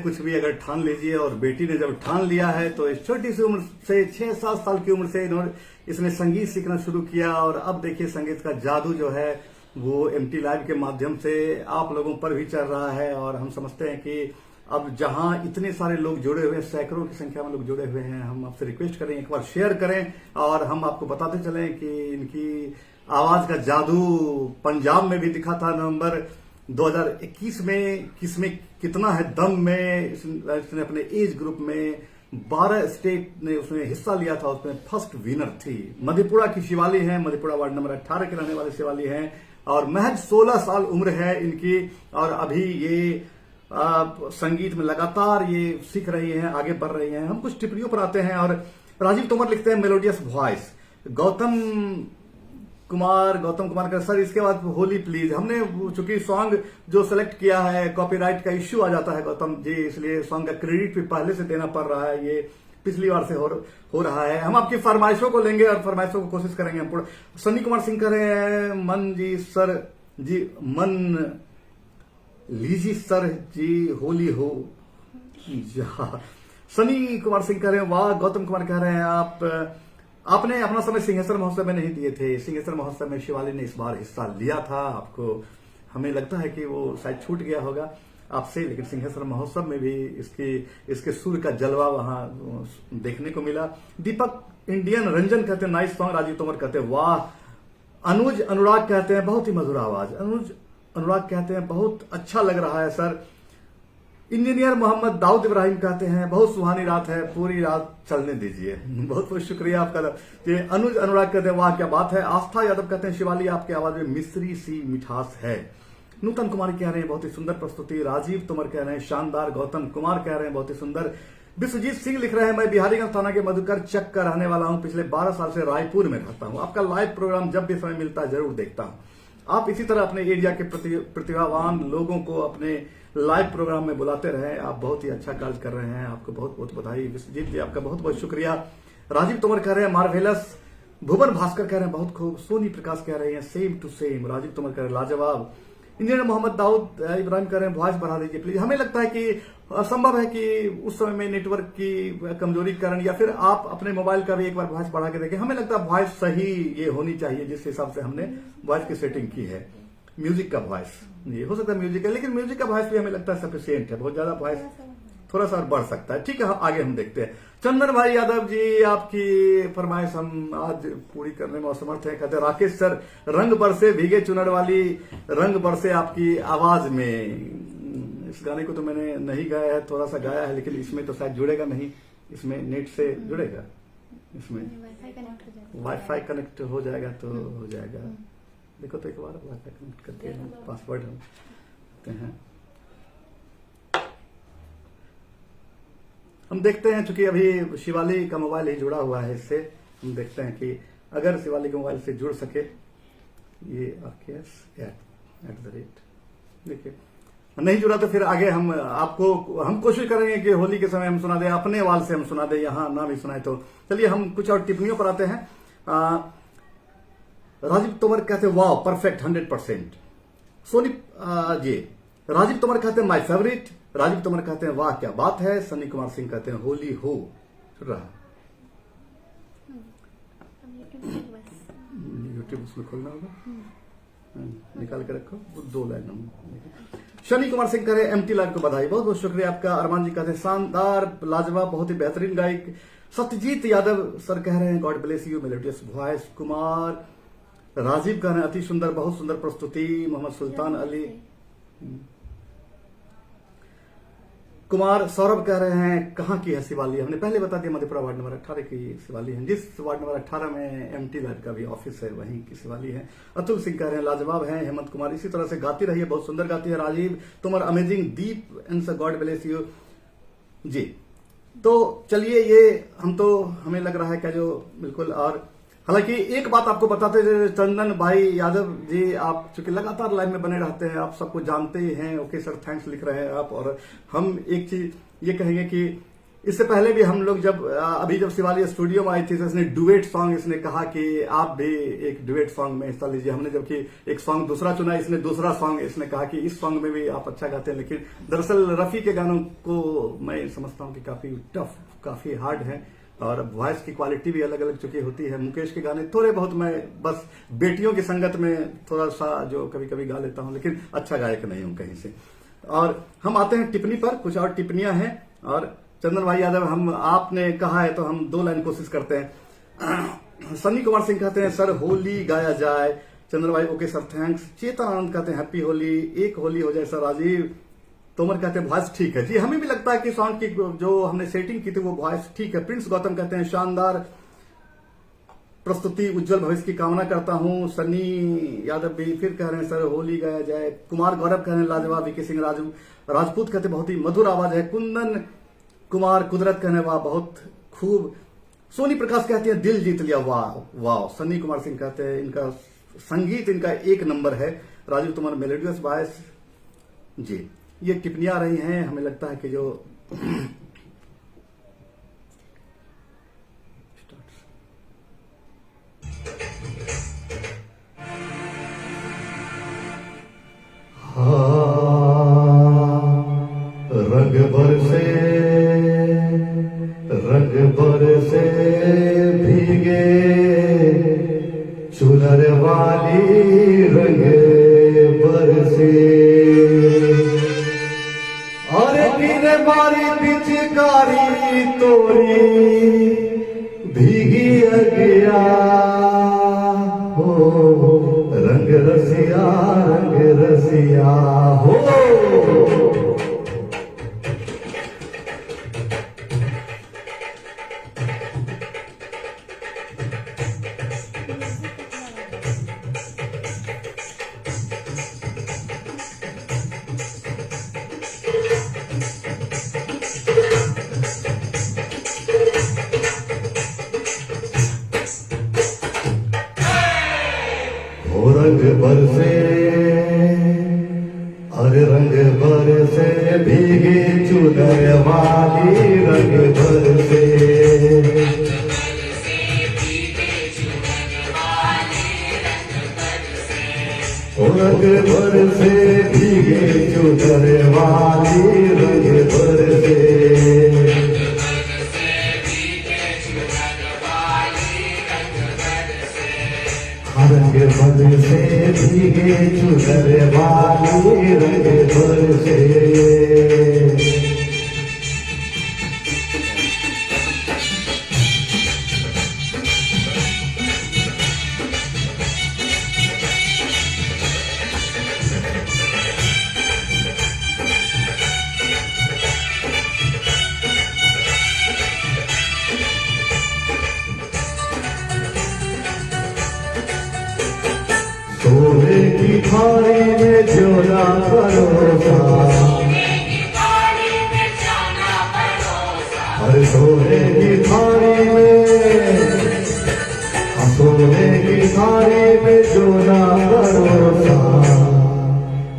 कुछ भी अगर ठान लीजिए, और बेटी ने जब ठान लिया है तो इस छोटी सी उम्र से 6-7 साल की उम्र से इसने संगीत सीखना शुरू किया। और अब देखिए संगीत का जादू जो है वो एमटी लाइव के माध्यम से आप लोगों पर भी चल रहा है। और हम समझते हैं कि अब जहां इतने सारे लोग जुड़े हुए हैं, सैकड़ों की संख्या में लोग जुड़े हुए हैं, हम आपसे रिक्वेस्ट करें एक बार शेयर करें और हम आपको बताते चलें कि इनकी आवाज का जादू पंजाब में भी दिखा था नवंबर 2021 में। किसमें कितना है दम में, इसने अपने एज ग्रुप में 12 स्टेट ने उसमें हिस्सा लिया था, उसमें फर्स्ट विनर थी। मधेपुरा की शिवाली है, मधेपुरा वार्ड नंबर 18 के रहने वाले शिवाली हैं और महज 16 साल उम्र है इनकी। और अभी ये संगीत में लगातार ये सीख रही हैं, आगे बढ़ रही हैं। हम कुछ टिप्पणियों पर आते हैं और राजीव तोमर लिखते हैं मेलोडियस वॉइस। गौतम कुमार का सर इसके बाद होली प्लीज। हमने चूंकि सॉन्ग जो सेलेक्ट किया है कॉपीराइट का इश्यू आ जाता है गौतम जी, इसलिए सॉन्ग का क्रेडिट भी पहले से देना पड़ रहा है, ये पिछली बार से हो रहा है। हम आपकी फरमाइशों को लेंगे और फरमाइशों को कोशिश करेंगे हम पूरा। सनी कुमार सिंह कह रहे हैं मन जी सर जी, मन लीजी सर जी होली हो जा। सनी कुमार सिंह कह रहे हैं वाह। गौतम कुमार कह रहे हैं आपने अपना समय सिंहेश्वर महोत्सव में नहीं दिए थे। सिंहेश्वर महोत्सव में शिवाली ने इस बार हिस्सा लिया था। आपको हमें लगता है कि वो शायद छूट गया होगा आपसे, लेकिन सिंहेश्वर महोत्सव में भी इसके सुर का जलवा वहां देखने को मिला। दीपक इंडियन रंजन कहते हैं नाइस सॉन्ग। राजीव तोमर कहते हैं वाह। अनुज अनुराग कहते हैं बहुत ही मधुर आवाज। अनुज अनुराग कहते हैं बहुत अच्छा लग रहा है सर। इंजीनियर मोहम्मद दाऊद इब्राहिम कहते हैं बहुत सुहानी रात है, पूरी रात चलने दीजिए। बहुत बहुत शुक्रिया आपका। ये अनुज अनुराग कहते हैं वाह क्या बात है। आस्था यादव कहते हैं शिवाली आपकी आवाज में मिश्री सी मिठास है। नूतन कुमार कह रहे हैं बहुत ही सुंदर प्रस्तुति। राजीव तोमर कह रहे हैं शानदार। गौतम कुमार कह रहे हैं बहुत ही सुंदर। विश्वजीत सिंह लिख रहे हैं मैं बिहारीगंज थाना के मधुकर चक का रहने वाला हूं, पिछले 12 साल से रायपुर में रहता हूं। आपका लाइव प्रोग्राम जब भी समय मिलता है जरूर देखता हूं। आप इसी तरह अपने एरिया के प्रतिभावान लोगों को अपने लाइव प्रोग्राम में बुलाते रहे। आप बहुत ही अच्छा कार्य कर रहे हैं, आपको बहुत बहुत बधाई। विश्वजीत जी आपका बहुत बहुत शुक्रिया। राजीव तोमर कह रहे हैं मार्वेलस। भुवन भास्कर कह रहे हैं बहुत खूब। सोनी प्रकाश कह रहे हैं same to same. Rajiv Tomar कह रहे हैं लाजवाब। इंजीनियर मोहम्मद दाऊद इब्राहिम कह रहे हैं वॉइस बढ़ा दीजिए प्लीज। हमें लगता है कि असंभव है कि उस समय में नेटवर्क की कमजोरी के कारण, या फिर आप अपने मोबाइल का भी एक बार वॉइस बढ़ा के देखें। हमें लगता है वॉइस सही ये होनी चाहिए जिस हिसाब से हमने वॉइस की सेटिंग की है। म्यूजिक का वॉइस ये हो सकता है म्यूजिक है, लेकिन म्यूजिक का वॉइस भी हमें लगता है सफिशियंट है। बहुत ज्यादा वॉइस थोड़ा सा बढ़ सकता है। ठीक है आगे हम देखते हैं। चंदन भाई यादव जी आपकी फरमाइश हम आज पूरी करने में असमर्थ हैं। कहते हैं राकेश सर रंग बरसे भीगे चुनर वाली रंग बरसे आपकी आवाज में। इस गाने को तो मैंने नहीं गाया है, थोड़ा सा गाया है, लेकिन इसमें तो शायद जुड़ेगा नहीं। इसमें नेट से जुड़ेगा, इसमें वाईफाई कनेक्ट हो जाएगा तो हो जाएगा। देखो तो एक बार वाईफाई कनेक्ट करके पासवर्ड हम देते हैं। हम देखते हैं चूंकि अभी शिवाली का मोबाइल ही जुड़ा हुआ है इससे, हम देखते हैं कि अगर शिवाली के मोबाइल से जुड़ सके ये @@, देखिए नहीं जुड़ा तो फिर आगे हम कोशिश करेंगे कि होली के समय हम सुना दें, अपने वाल से हम सुना दें, यहाँ ना भी सुनाए तो। चलिए हम कुछ और टिप्पणियों पर आते हैं। राजीव तोमर कहते हैं वाह परफेक्ट 100%। सोनी जी राजीव तोमर कहते हैं माय फेवरेट। राजीव तोमर कहते हैं वाह क्या बात है। सनी कुमार सिंह कहते हैं होली हो रहा। यूट्यूब उसमें खोलना होगा, निकाल के रखो 2 लाइन। शनि कुमार सिंह कह रहे हैं एमटी लाइव को बधाई। बहुत बहुत शुक्रिया आपका। अरमान जी कहते हैं शानदार लाजवाब बहुत ही बेहतरीन गायक। सत्यजीत यादव सर कह रहे हैं God bless you melodious voice. Kumar Rajiv कह रहे हैं अति सुंदर बहुत सुंदर प्रस्तुति। मोहम्मद सुल्तान अली कुमार सौरभ कह रहे हैं कहाँ की है शिवाली। हमने पहले बता दिया मधेपुरा वार्ड नंबर 18 की शिवाली है। जिस वार्ड नंबर 18 में एमटी लाइव का भी ऑफिस है वहीं की शिवाली है। अतुल सिंह कह रहे हैं लाजवाब है। हेमंत कुमार इसी तरह से गाती रही है, बहुत सुंदर गाती है। राजीव तुमर amazing deep and God bless you ji. तो चलिए ये हमें लग रहा है क्या जो बिल्कुल। और हालांकि एक बात आपको बताते चंदन भाई यादव जी, आप चूंकि लगातार लाइव में बने रहते हैं, आप सबको जानते ही हैं। ओके सर थैंक्स लिख रहे हैं आप। और हम एक चीज ये कहेंगे कि इससे पहले भी हम लोग अभी जब शिवाली स्टूडियो में आई थी तो इसने डुएट सॉन्ग इसने कहा कि आप भी एक डुएट सॉन्ग में हिस्सा लीजिए। हमने जबकि एक सॉन्ग दूसरा चुना, इसने दूसरा सॉन्ग इसने कहा कि इस सॉन्ग में भी आप अच्छा गाते हैं। लेकिन दरअसल रफी के गानों को मैं समझता हूं कि काफी टफ, काफी हार्ड है और वॉइस की क्वालिटी भी अलग अलग चुकी होती है। मुकेश के गाने थोड़े बहुत मैं बस बेटियों की संगत में थोड़ा सा जो कभी कभी गा लेता हूं, लेकिन अच्छा गायक नहीं हूं कहीं से। और हम आते हैं टिप्पणी पर, कुछ और टिप्पणियां हैं। और चंदन भाई यादव, हम आपने कहा है तो हम 2 लाइन कोशिश करते हैं। सन्नी कुमार सिंह कहते हैं सर होली गाया जाए। चंदन भाई okay sir thanks. Chetan Anand कहते हैं हैप्पी होली, एक होली हो जाए सर। राजीव तोमर कहते हैं वॉइस ठीक है। जी हमें भी लगता है कि साउंड की जो हमने सेटिंग की थी वो वॉइस ठीक है। प्रिंस गौतम कहते हैं शानदार प्रस्तुति, उज्जवल भविष्य की कामना करता हूं। सन्नी यादव भी फिर कह रहे हैं सर होली गाया जाए। कुमार गौरव कह रहे हैं लाजवाब। वीके सिंह राजपूत कहते बहुत ही मधुर आवाज है। कुंदन कुमार कुदरत कहने वाह बहुत खूब। सोनी प्रकाश कहते हैं दिल जीत लिया, वाह वाह। सन्नी कुमार सिंह कहते हैं इनका संगीत इनका 1 नंबर है। राजीव तुमार मेलोडियस वॉइस। जी ये टिप्पणियां आ रही हैं, हमें लगता है कि जो रंग बरसे भीगे चुनर वाली रंग बरसे और किने मारी पिचकारी तोरी भीगी अगिया हो। रंग रसिया हो। रंग बरसे अरे रंग बरसे भीगे चुनर वाली रंग बरसे। रंग बरसे भीगे चुनर वाली रंग बरसे। रंग बरसे भीगे चुनर वाली रंग बरसे। सोने की थाली में जोना परोसा, हर सोने की थाली में जोना परोसा।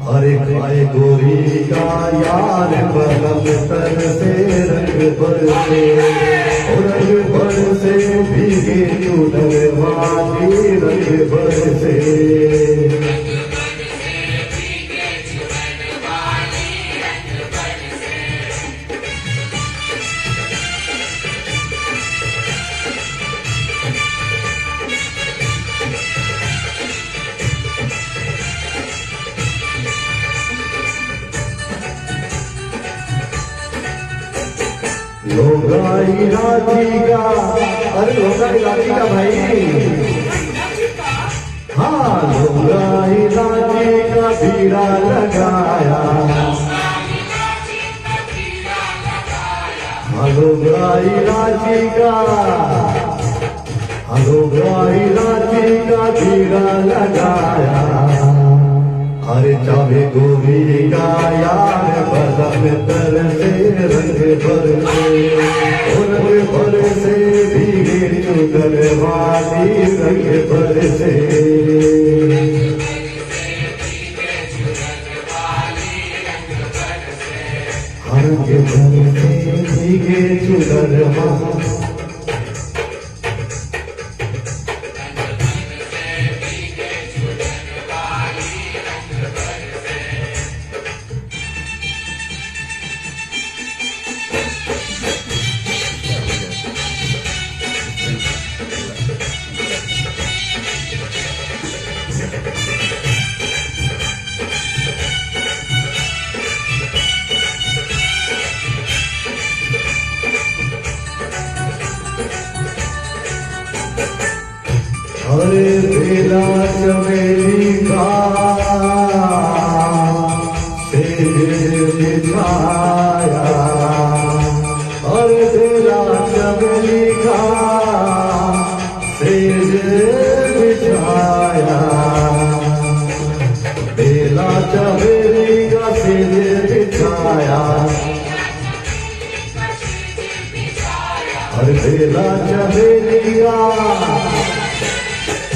अरे खाए गोरी का यार बलम तर से रंग बरसे। रंग बरसे भीगे चुनर वाली रंग बरसे। लोगाई राजी का, अरे लोगाई राजी का भाई, हाँ लोगाई राजी का बीड़ा लगाया। लोगाई राजी का, लोगाई राजी का बीड़ा लगाया। अरे चाहे गोरी का यार बदम तर से रंग बरसे। रंग बरसे भीगे चुनर वाली रंग बरसे। रंग बरसे भीगे चुनर अरे बेला चमेली का सेज बिछाया, अरे बेला चमेली का सेज बिछाया, बेला चमेली का सेज बिछाया, अरे बेला चमेली का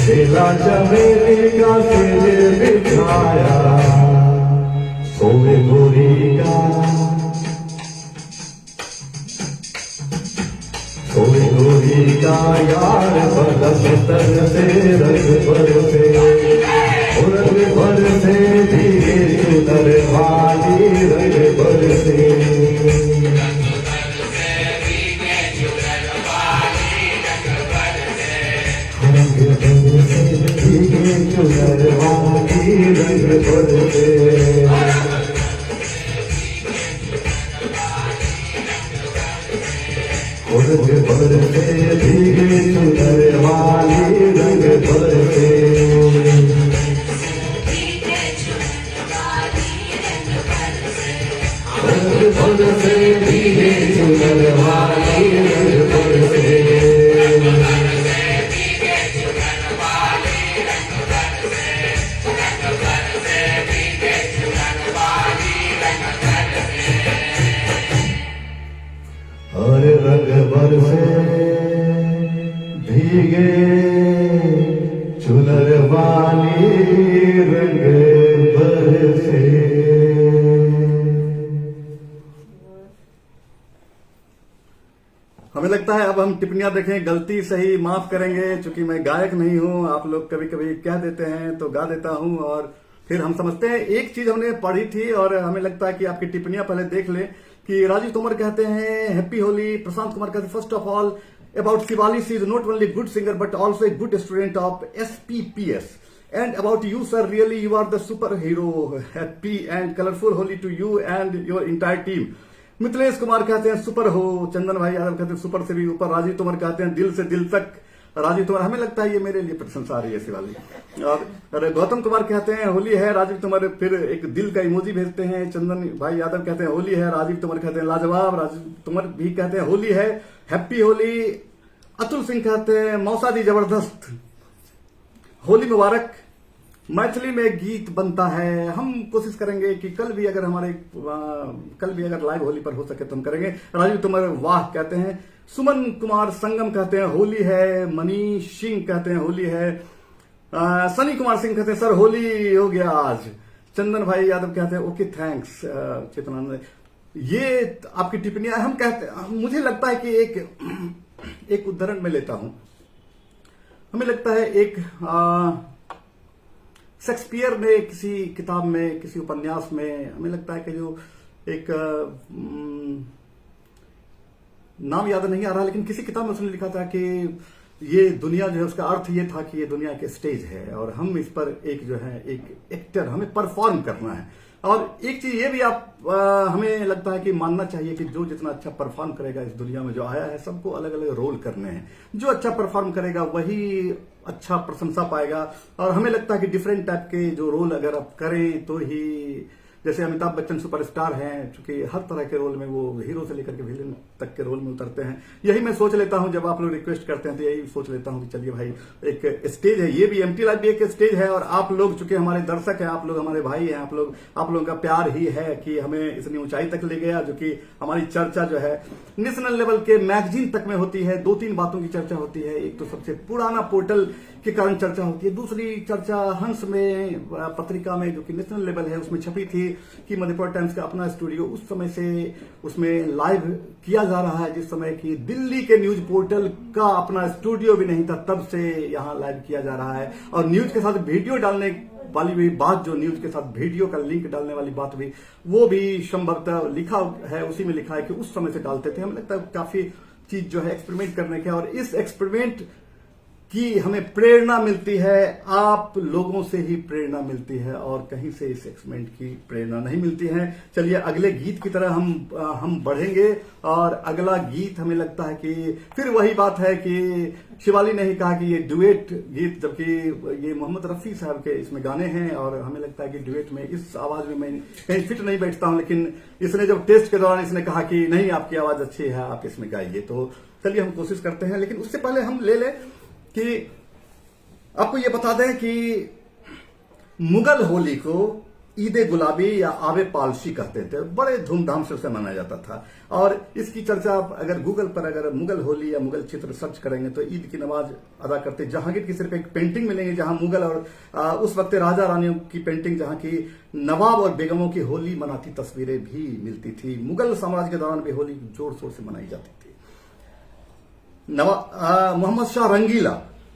बेला चमेली का सेज बिछाया, सोवे गोरी का सोवे गोरी का यार बदस तर से रंग भर से रंग भर से धीरे चुनर वाली रंग भर से चुनर वाली रंग भर से रंग भर से धीरे चुनर वाली रंग भर से रंग भर से धीरे चुनर वाली रंग भर से हर रंग भर से भीगे चुनर वाली रंग भर से। हमें लगता है अब हम टिप्पणियां देखें, गलती सही माफ करेंगे, क्योंकि मैं गायक नहीं हूं। आप लोग कभी कभी कह देते हैं तो गा देता हूं, और फिर हम समझते हैं। एक चीज हमने पढ़ी थी और हमें लगता है कि आपकी टिप्पणियां पहले देख लें कि राजीव तोमर कहते हैं हैप्पी होली। प्रशांत कुमार कहते हैं first of all about Shivali, she is not only good singer but also a good student of SPPS, and about you sir, really you are the superhero. Happy and colorful Holi to you and your entire team. Mithilesh Kumar कहते हैं सुपर हो। चंदन भाई यादव कहते हैं सुपर से भी ऊपर। राजीव तोमर कहते हैं दिल से दिल तक। राजीव तोमर, हमें लगता है ये मेरे लिए प्रशंसा आ रही है शिवाली। और गौतम कुमार कहते हैं होली है। राजीव तोमर फिर एक दिल का इमोजी भेजते हैं। चंदन भाई यादव कहते हैं होली है। राजीव तोमर कहते हैं लाजवाब। राजीव तोमर भी कहते हैं होली है, हैप्पी होली। अतुल सिंह कहते हैं मौसा दी जबरदस्त, होली मुबारक। मैथिली में गीत बनता है, हम कोशिश करेंगे कि कल भी अगर लाइव होली पर हो सके तो हम करेंगे। राजीव तोमर वाह कहते हैं। सुमन कुमार संगम कहते हैं होली है। मनीष सिंह कहते हैं होली है। सनी कुमार सिंह कहते हैं सर होली हो गया आज। चंदन भाई यादव कहते हैं ओके थैंक्स। चेतनानंद, ये आपकी टिप्पणियां हम कहते, मुझे लगता है कि एक उदाहरण में लेता हूं। हमें लगता है एक शेक्सपियर ने किसी किताब में, किसी उपन्यास में, हमें लगता है कि जो एक नाम याद नहीं आ रहा, लेकिन किसी किताब में उसने लिखा था कि ये दुनिया जो है उसका अर्थ ये था कि ये दुनिया एक स्टेज है और हम इस पर एक जो है एक एक्टर, हमें परफॉर्म करना है। और एक चीज ये भी हमें लगता है कि मानना चाहिए कि जो जितना अच्छा परफॉर्म करेगा इस दुनिया में जो आया है, सबको अलग अलग रोल करने हैं। जो अच्छा परफॉर्म करेगा वही अच्छा प्रशंसा पाएगा। और हमें लगता है कि डिफरेंट टाइप के जो रोल अगर आप करें तो ही, जैसे अमिताभ बच्चन सुपरस्टार हैं, क्योंकि हर तरह के रोल में वो हीरो से लेकर के विलेन तक के रोल में उतरते हैं। यही मैं सोच लेता हूं, जब आप लोग रिक्वेस्ट करते हैं तो यही सोच लेता हूं कि चलिए भाई एक स्टेज है, ये भी एमटी लाइव भी एक स्टेज है। और आप लोग चूंकि हमारे दर्शक हैं, आप लोग हमारे भाई हैं, आप लोगों का प्यार ही है कि हमें इतनी ऊंचाई तक ले गया, जो कि हमारी चर्चा जो है नेशनल लेवल के मैगजीन तक में होती है। 2-3 बातों की चर्चा होती है। एक तो सबसे पुराना पोर्टल के कारण चर्चा होती है, दूसरी चर्चा हंस में पत्रिका में जो कि नेशनल लेवल है उसमें छपी थी कि मधेपुरा टाइम्स का अपना स्टूडियो उस समय से उसमें लाइव किया जा रहा है जिस समय की दिल्ली के न्यूज पोर्टल का अपना स्टूडियो भी नहीं था, तब से यहाँ लाइव किया जा रहा है। और न्यूज के साथ वीडियो डालने वाली भी बात, जो न्यूज के साथ वीडियो का लिंक डालने वाली बात भी, वो भी संभवतः लिखा है, उसी में लिखा है कि उस समय से डालते थे। हमें लगता है काफी चीज जो है एक्सपेरिमेंट करने के, और इस एक्सपेरिमेंट की हमें प्रेरणा मिलती है, आप लोगों से ही प्रेरणा मिलती है, और कहीं से इस एक्सपेरिमेंट की प्रेरणा नहीं मिलती है। चलिए अगले गीत की तरह हम बढ़ेंगे, और अगला गीत हमें लगता है कि फिर वही बात है कि शिवाली ने ही कहा कि ये डुएट गीत, जबकि ये मोहम्मद रफी साहब के इसमें गाने हैं, और हमें लगता है कि डुएट में इस आवाज में मैं कहीं फिट नहीं बैठता हूं, लेकिन इसने जब टेस्ट के दौरान इसने कहा कि नहीं, आपकी आवाज अच्छी है, आप इसमें गाइए, तो चलिए हम कोशिश करते हैं। लेकिन उससे पहले हम ले लें कि आपको ये बता दें कि मुगल होली को ईद गुलाबी या आबे पालशी कहते थे, बड़े धूमधाम से उसे मनाया जाता था। और इसकी चर्चा आप अगर गूगल पर अगर मुगल होली या मुगल चित्र सर्च करेंगे तो ईद की नमाज अदा करते जहांगीर की सिर्फ एक पेंटिंग मिलेंगे, जहां मुगल और उस वक्त राजा रानियों की पेंटिंग, जहां की नवाब और बेगमों की होली मनाती तस्वीरें भी मिलती थी। मुगल साम्राज्य के दौरान भी होली जोर शोर से मनाई जाती थी। मोहम्मद शाह रंगीला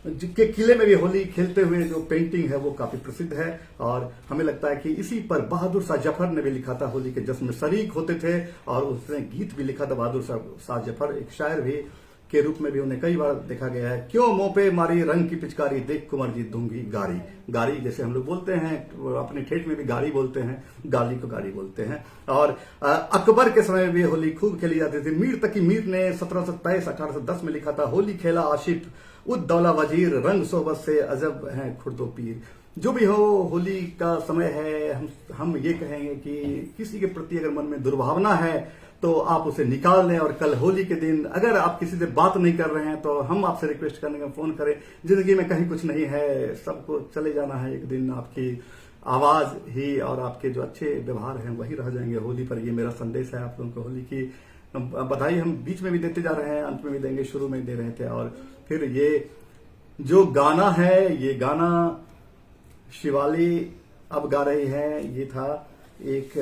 के किले में भी होली खेलते हुए जो पेंटिंग है वो काफी प्रसिद्ध है, और हमें लगता है कि इसी पर बहादुर शाह जफर ने भी लिखा था, होली के जश्न में शरीक होते थे, और उसने गीत भी लिखा था। बहादुर शाह जफर एक शायर भी के रूप में भी उन्हें कई बार देखा गया है। क्यों मुंह पे मारी रंग की पिचकारी, देख कुंवर जी दूंगी गारी। गारी जैसे हम लोग बोलते हैं, अपने ठेठ में भी गाड़ी बोलते हैं, गाली को गाड़ी बोलते हैं। और अकबर के समय में भी होली खूब खेली जाती थी। मीर तकी मीर ने 1723 1810 में लिखा था, होली खेला आशिफ उद्दौला वजीर, रंग सोबत से अजब है खुर्दो पीर। जो भी हो, होली का समय है, हम ये कहेंगे कि किसी के प्रति अगर मन में दुर्भावना है तो आप उसे निकाल लें, और कल होली के दिन अगर आप किसी से बात नहीं कर रहे हैं तो हम आपसे रिक्वेस्ट करने का फोन करें। जिंदगी में कहीं कुछ नहीं है, सबको चले जाना है एक दिन, आपकी आवाज ही और आपके जो अच्छे व्यवहार हैं वही रह जाएंगे होली पर। ये मेरा संदेश है आप लोगों को। होली की बधाई हम बीच में भी देते जा रहे हैं, अंत में भी देंगे, शुरू में दे रहे थे। और फिर ये जो गाना है, ये गाना शिवाली अब गा रही है, ये था एक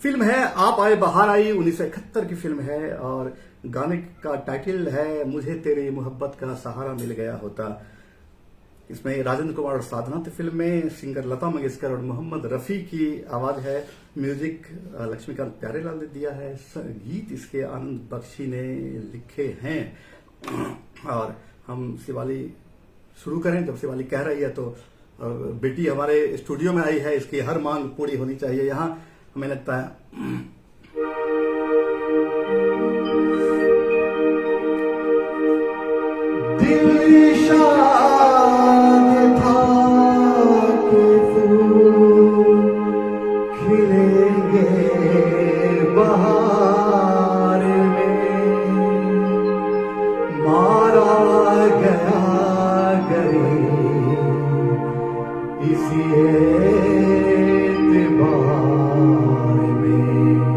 फिल्म है आप आए बहार आई, 1971 की फिल्म है, और गाने का टाइटल है मुझे तेरी मोहब्बत का सहारा मिल गया होता। इसमें राजेंद्र कुमार और साधना थे फिल्म में, सिंगर लता मंगेशकर और मोहम्मद रफी की आवाज है, म्यूजिक लक्ष्मीकांत प्यारेलाल ने दिया है, गीत इसके आनंद बख्शी ने लिखे हैं। और हम शिवाली शुरू करें, जब शिवाली कह रही है तो बेटी हमारे स्टूडियो में आई है, इसकी हर मांग पूरी होनी चाहिए यहाँ, हमें लगता है। दिल शाद था कि फूल खिलेंगे बहार में, मारा गया गरीब इसी एतबार में।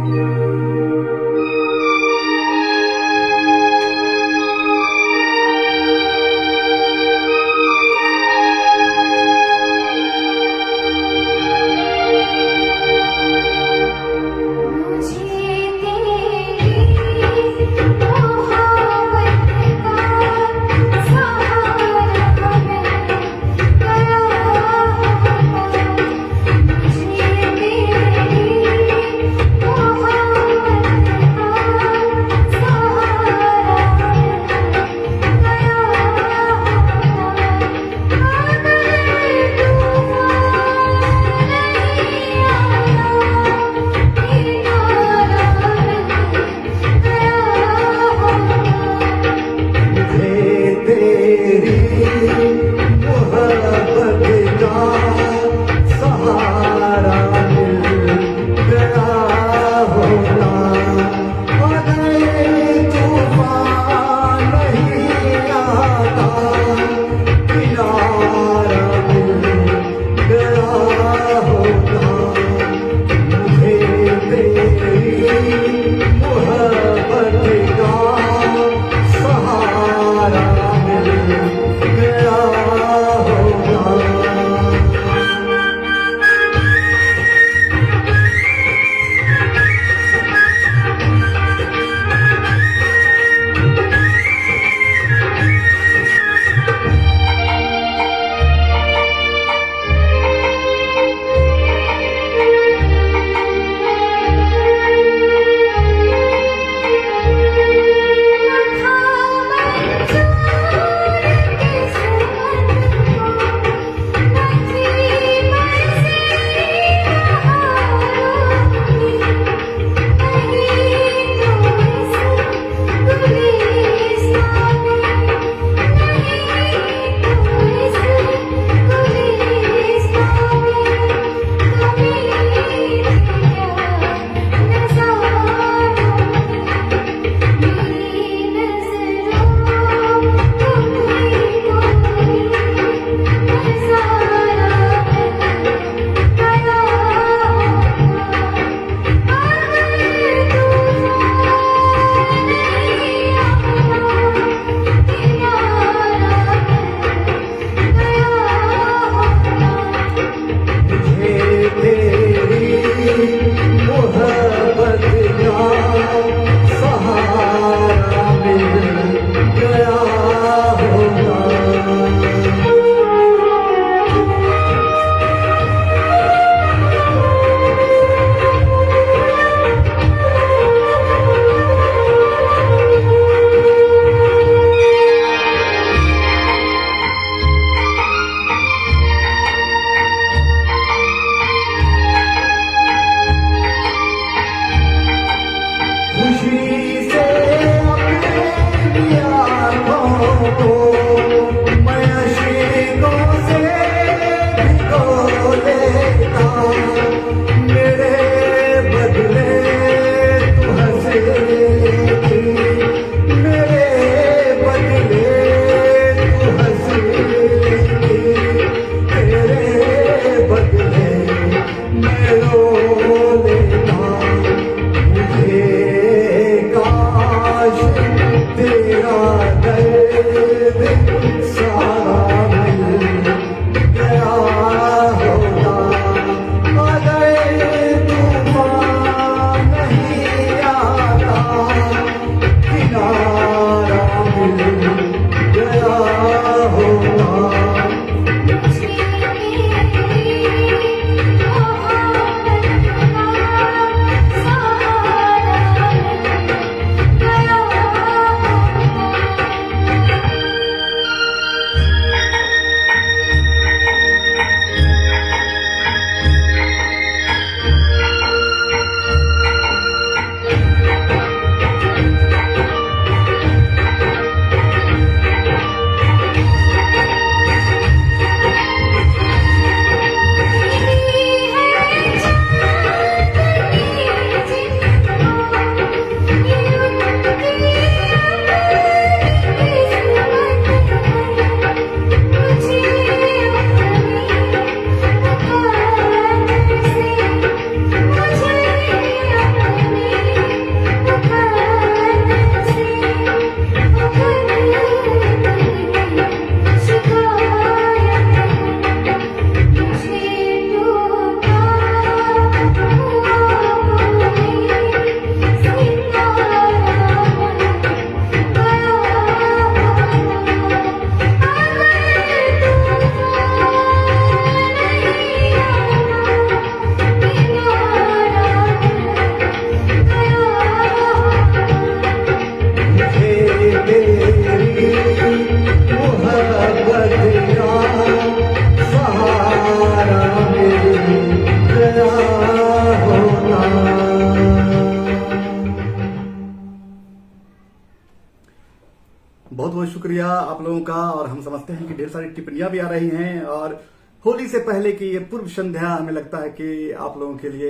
बहुत बहुत शुक्रिया आप लोगों का। और हम समझते हैं कि ढेर सारी टिप्पणियां भी आ रही हैं, और होली से पहले की ये पूर्व संध्या हमें लगता है कि आप लोगों के लिए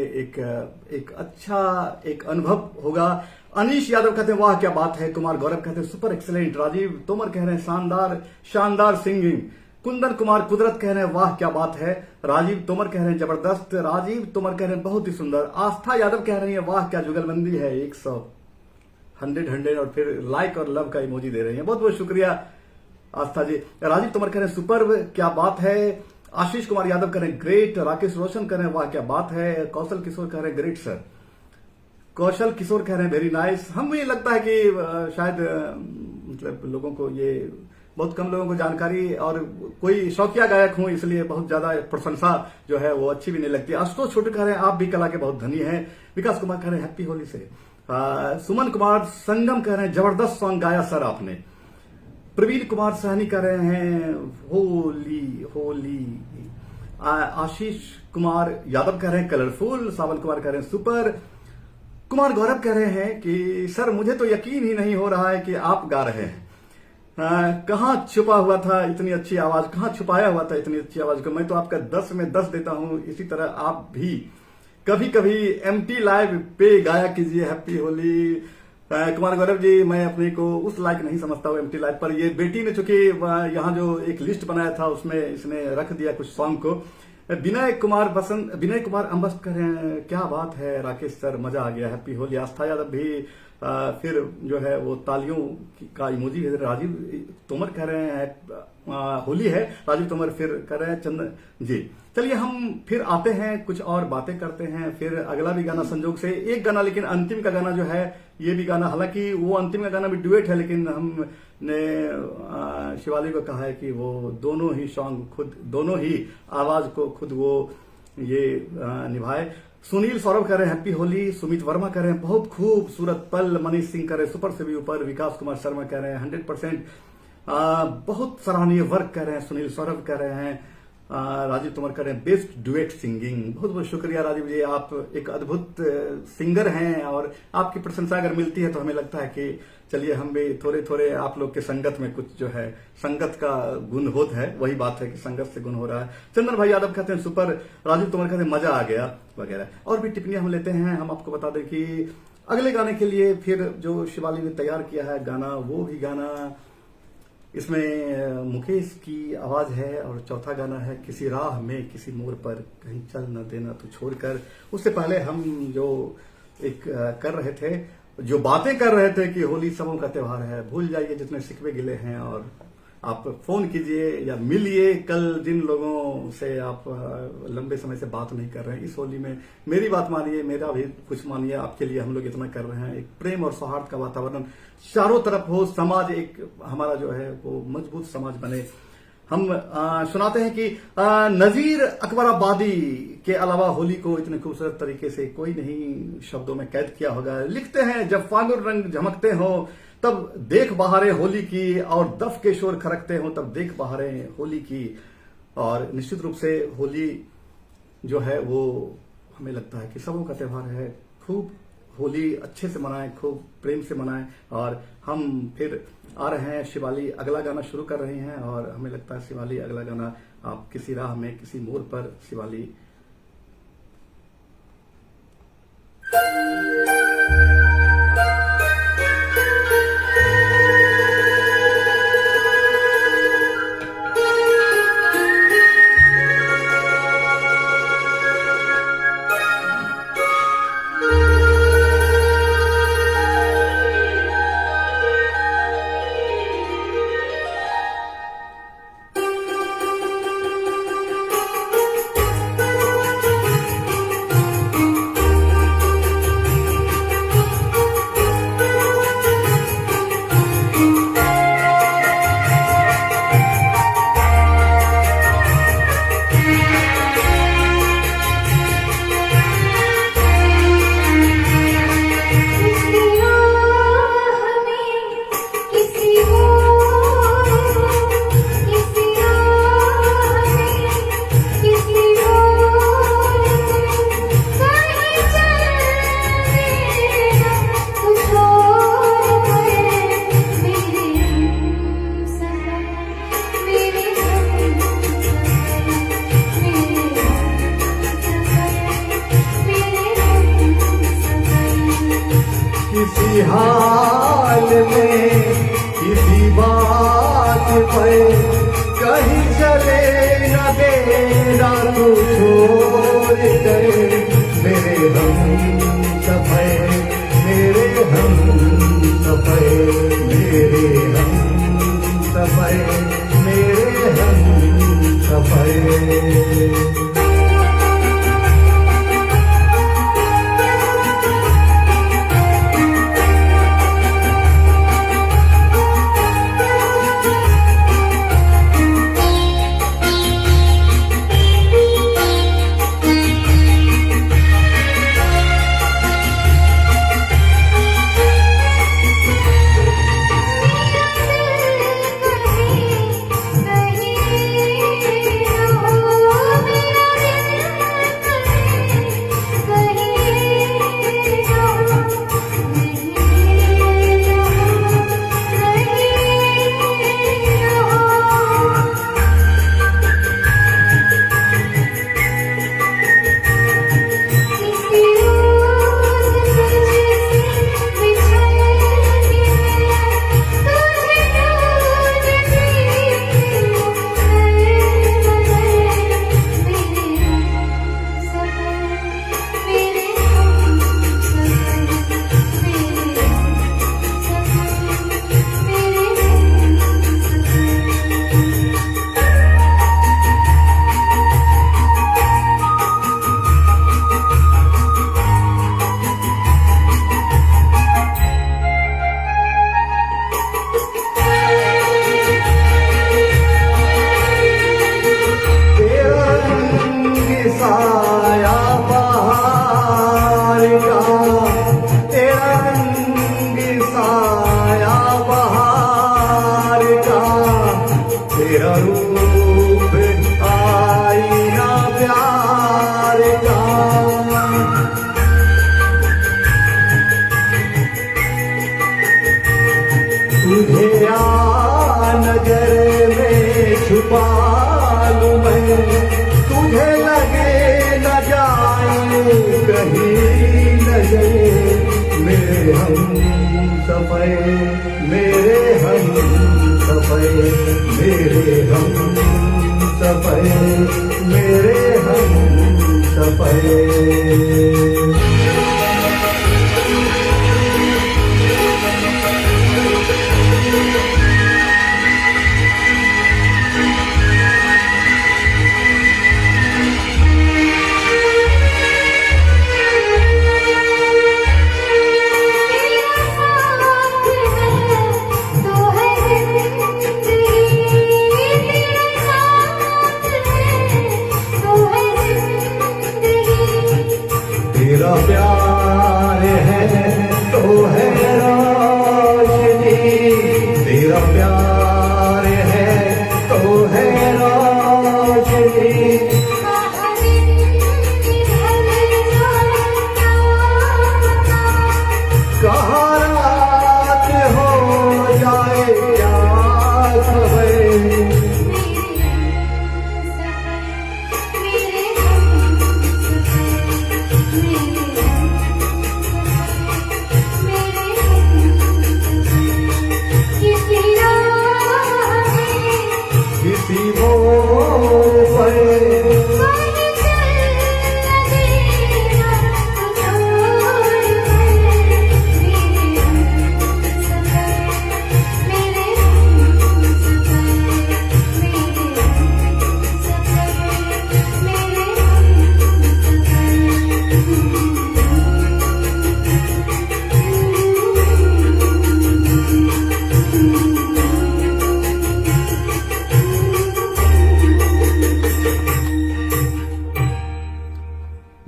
एक अच्छा एक अनुभव होगा। अनीश यादव कहते हैं वाह क्या बात है। कुमार गौरव कहते हैं सुपर एक्सीलेंट। राजीव तोमर कह रहे हैं शानदार शानदार सिंगिंग। कुंदन कुमार कुदरत कह रहे हैं वाह क्या बात है। राजीव तोमर कह रहे हैं जबरदस्त। राजीव तोमर कह रहे हैं बहुत ही सुंदर। आस्था यादव कह रही है वाह क्या जुगलबंदी है। 100 100 और फिर लाइक और लव का इमोजी दे रही है। बहुत बहुत शुक्रिया आस्था जी। राजीव तोमर कह रहे हैं सुपर क्या बात है। आशीष कुमार यादव कह रहे हैं ग्रेट। राकेश रोशन कह रहे हैं वाह क्या बात है। कौशल किशोर कह रहे हैं ग्रेट सर। कौशल किशोर कह रहे हैं वेरी नाइस। हमें लगता है कि शायद मतलब लोगों को ये बहुत कम लोगों को जानकारी और कोई शौकिया गायक हूं, इसलिए बहुत ज्यादा प्रशंसा जो है वो अच्छी भी नहीं लगती। आशुतोष छोटे कह रहे हैं आप भी कला के बहुत धनी हैं। विकास कुमार कह रहे हैं हैप्पी होली से। सुमन कुमार संगम कह रहे हैं जबरदस्त सॉन्ग गाया सर आपने। प्रवीण कुमार सहनी कह रहे हैं होली होली। आशीष कुमार यादव कह रहे हैं कलरफुल। सावन कुमार कह रहे हैं सुपर। कुमार गौरव कह रहे हैं कि सर मुझे तो यकीन ही नहीं हो रहा है कि आप गा रहे हैं। कहाँ छुपा हुआ था इतनी अच्छी आवाज, कहाँ छुपाया हुआ था इतनी अच्छी आवाज को। मैं तो आपका 10 में 10 देता हूं। इसी तरह आप भी कभी कभी एमटी लाइव पे गाया कीजिए हैप्पी होली। कुमार गौरव जी मैं अपने को उस लायक नहीं समझता हूँ एमटी लाइव पर। ये बेटी ने चूंकि यहाँ जो एक लिस्ट बनाया था उसमें इसने रख दिया कुछ सॉन्ग को। विनय कुमार अम्बस्ट कर रहे हैं क्या बात है राकेश सर मजा आ गया हैप्पी होली। आस्था यादव भी फिर जो है वो तालियों का इमोजी। राजीव तोमर कह रहे हैं होली है। राजीव तोमर फिर कह रहे हैं चंदन जी। चलिए हम फिर आते हैं कुछ और बातें करते हैं। फिर अगला भी गाना संजोग से एक गाना, लेकिन अंतिम का गाना जो है ये भी गाना, हालांकि वो अंतिम का गाना भी डुएट है, लेकिन हमने शिवाली को कहा है कि वो दोनों ही सॉन्ग खुद, दोनों ही आवाज को खुद वो ये निभाए। सुनील सौरभ कह रहे हैं हैप्पी होली। सुमित वर्मा कह रहे हैं बहुत खूबसूरत पल। मनीष सिंह कह रहे हैं सुपर से भी ऊपर। विकास कुमार शर्मा कह रहे हैं 100% बहुत सराहनीय वर्क कह रहे हैं। सुनील सौरभ कह रहे हैं। राजीव तोमर कह रहे हैं बेस्ट डुएट सिंगिंग। बहुत बहुत शुक्रिया राजीव जी, आप एक अद्भुत सिंगर हैं और आपकी प्रशंसा अगर मिलती है तो हमें लगता है कि चलिए हम भी थोड़े थोड़े आप लोग के संगत में कुछ जो है संगत का गुण होता है, वही बात है कि संगत से गुण हो रहा है। चंदन भाई यादव कहते हैं सुपर। राजीव तोमर कहते हैं मजा आ गया वगैरह। और भी टिप्पणियां हम लेते हैं। हम आपको बता दें कि अगले गाने के लिए फिर जो शिवाली ने तैयार किया है गाना, वो भी गाना इसमें मुकेश की आवाज है। और चौथा गाना है किसी राह में किसी मोड़ पर कहीं चल न देना तू छोड़कर। उससे पहले हम जो एक कर रहे थे, जो बातें कर रहे थे कि होली सबों का त्योहार है, भूल जाइए जितने शिकवे गिले हैं और आप फोन कीजिए या मिलिए। कल जिन लोगों से आप लंबे समय से बात नहीं कर रहे हैं, इस होली में मेरी बात मानिए, मेरा भी कुछ मानिए। आपके लिए हम लोग इतना कर रहे हैं। एक प्रेम और सौहार्द का वातावरण चारों तरफ हो, समाज एक हमारा जो है वो मजबूत समाज बने। हम सुनाते हैं कि नजीर अकबराबादी के अलावा होली को इतने खूबसूरत तरीके से कोई नहीं शब्दों में कैद किया होगा। लिखते हैं जब फागुन रंग झमकते हो तब देख बहारें होली की, और दफ के शोर खरकते हो तब देख बहारें होली की। और निश्चित रूप से होली जो है वो हमें लगता है कि सबों का त्योहार है। खूब होली अच्छे से मनाएं, खूब प्रेम से मनाएं। और हम फिर आ रहे हैं, शिवाली अगला गाना शुरू कर रही हैं और हमें लगता है शिवाली अगला गाना आप किसी राह में किसी मोड़ पर शिवाली किसी हाल में किसी बात पे कहीं चले न देना तू छोड़ के मेरे हम सफर मेरे हम सफर मेरे हम सफर मेरे हम सफर तेरा रूप आईना प्यार का तुझे आ नजर में छुपा लूं मैं तुझे लगे न जाए कहीं नजर मेरे हम सफर मेरे हम सफर मेरे हम सफर मेरे हम सफर तेरा प्यार है तो है रोशनी तेरा प्यार है तो है रोशनी कहाँ रात हो जाए क्या खबर किसी मोड़ पर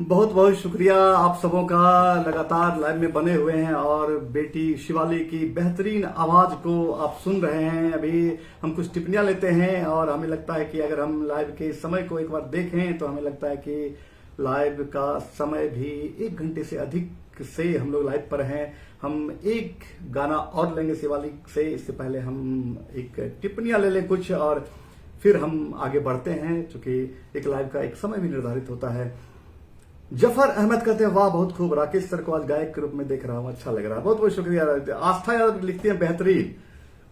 बहुत बहुत शुक्रिया आप सबों का लगातार लाइव में बने हुए हैं और बेटी शिवाली की बेहतरीन आवाज को आप सुन रहे हैं। अभी हम कुछ टिप्पणियां लेते हैं और हमें लगता है कि अगर हम लाइव के समय को एक बार देखें तो हमें लगता है कि लाइव का समय भी 1 घंटे से अधिक से हम लोग लाइव पर हैं। हम एक गाना और लेंगे शिवाली से, इससे पहले हम एक टिप्पणियां ले लें कुछ और फिर हम आगे बढ़ते हैं, चूंकि एक लाइव का एक समय भी निर्धारित होता है। जफर अहमद कहते हैं वाह बहुत खूब, राकेश सर को आज गायक के रूप में देख रहा हूं, अच्छा लग रहा है, बहुत बहुत शुक्रिया। आस्था यादव लिखती हैं बेहतरीन।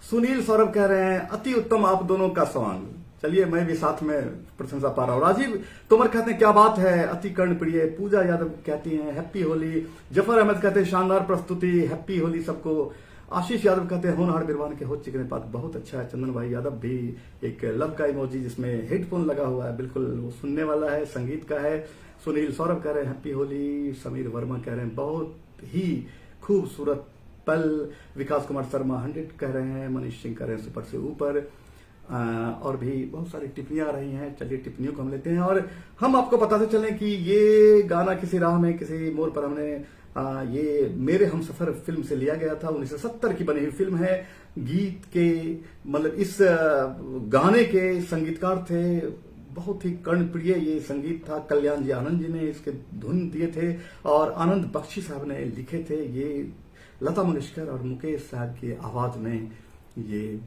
सुनील सौरभ कह रहे हैं अति उत्तम आप दोनों का सॉन्ग, चलिए मैं भी साथ में प्रशंसा पा रहा हूं। राजीव तोमर कहते हैं क्या बात है, अति कर्णप्रिय। पूजा यादव कहती हैं हैप्पी होली। जफर अहमद कहते हैं शानदार प्रस्तुति, हैप्पी होली सबको। आशीष यादव कहते हैं होनहार बिरवान के हो चिकने पात बहुत अच्छा है। चंदन भाई यादव भी एक लव का इमोजी जिसमें हेडफोन लगा हुआ है, बिल्कुल वो सुनने वाला है, संगीत का है। सुनील सौरभ कह रहे हैं हैप्पी होली। समीर वर्मा कह रहे हैं बहुत ही खूबसूरत पल। विकास कुमार शर्मा 100 कह रहे हैं। मनीष सिंह कह रहे हैं सुपर से ऊपर। और भी बहुत सारी टिप्पणियां आ रही हैं, चलिए टिप्पणियों को हम लेते हैं और हम आपको बताते चलें कि ये गाना किसी राह में किसी मोड़ पर हमने ये मेरे हमसफर फिल्म से लिया गया था। 1970 की बनी हुई फिल्म है। गीत के मतलब इस गाने के संगीतकार थे बहुत ही कर्णप्रिय ये संगीत था। कल्याण जी आनंद जी ने इसके धुन दिए थे और आनंद बख्शी साहब ने लिखे थे। ये लता मंगेशकर और मुकेश साहब की आवाज में ये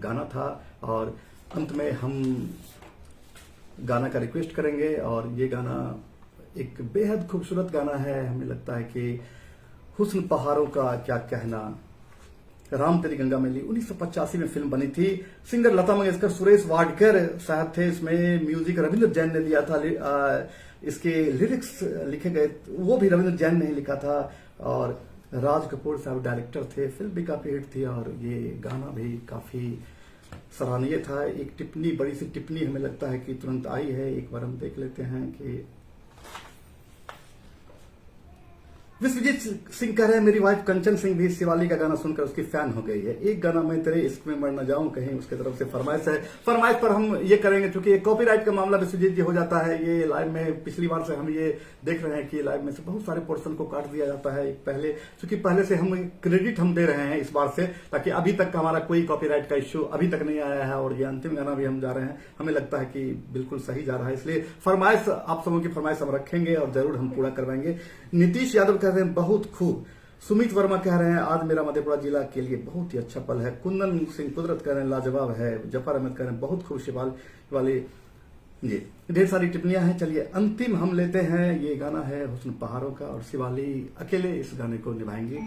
गाना था और अंत में हम गाना का रिक्वेस्ट करेंगे और ये गाना एक बेहद खूबसूरत गाना है। हमें लगता है कि हुस्न पहाड़ों का क्या कहना, राम तेरी गंगा मैली 1985 में फिल्म बनी थी। सिंगर लता मंगेशकर, सुरेश वाडकर साहब थे इसमें। म्यूजिक रविंद्र जैन ने दिया था। इसके लिरिक्स लिखे गए वो भी रविंद्र जैन ने ही लिखा था और राज कपूर साहब डायरेक्टर थे। फिल्म भी काफी हिट थी और ये गाना भी काफी सराहनीय था। एक टिप्पणी, बड़ी सी टिप्पणी हमें लगता है कि तुरंत आई है, एक बार हम देख लेते हैं कि विश्वजीत सिंह कह रहे हैं मेरी वाइफ कंचन सिंह भी शिवाली का गाना सुनकर उसकी फैन हो गई है। एक गाना मैं तेरे इश्क में मर न जाऊं कहीं, उसके तरफ से फरमाइश है। फरमाइश पर हम ये करेंगे क्योंकि ये कॉपीराइट का मामला विश्वजीत जी हो जाता है। ये लाइव में पिछली बार से हम ये देख रहे हैं कि लाइव में से बहुत सारे पोर्शन को काट दिया जाता है पहले, क्योंकि पहले से हम क्रेडिट हम दे रहे हैं इस बार से, ताकि अभी तक का हमारा कोई कॉपीराइट का इश्यू अभी तक नहीं आया है और ये अंतिम गाना भी हम जा रहे हैं, हमें लगता है कि बिल्कुल सही जा रहा है। इसलिए फरमाइश, आप सबों की फरमाइश हम रखेंगे और जरूर हम पूरा करवाएंगे। नीतीश यादव कह रहे हैं बहुत खूब। सुमित वर्मा कह रहे हैं आज मेरा मधेपुरा जिला के लिए बहुत ही अच्छा पल है। कुंदन सिंह कुदरत कह रहे हैं लाजवाब है। जफर अहमद कह रहे हैं बहुत खूब शिवाल वाले जी। ढेर सारी टिप्पणियां हैं। चलिए अंतिम हम लेते हैं, ये गाना है हुस्न पहाड़ों का और शिवाली अकेले इस गाने को निभाएंगी।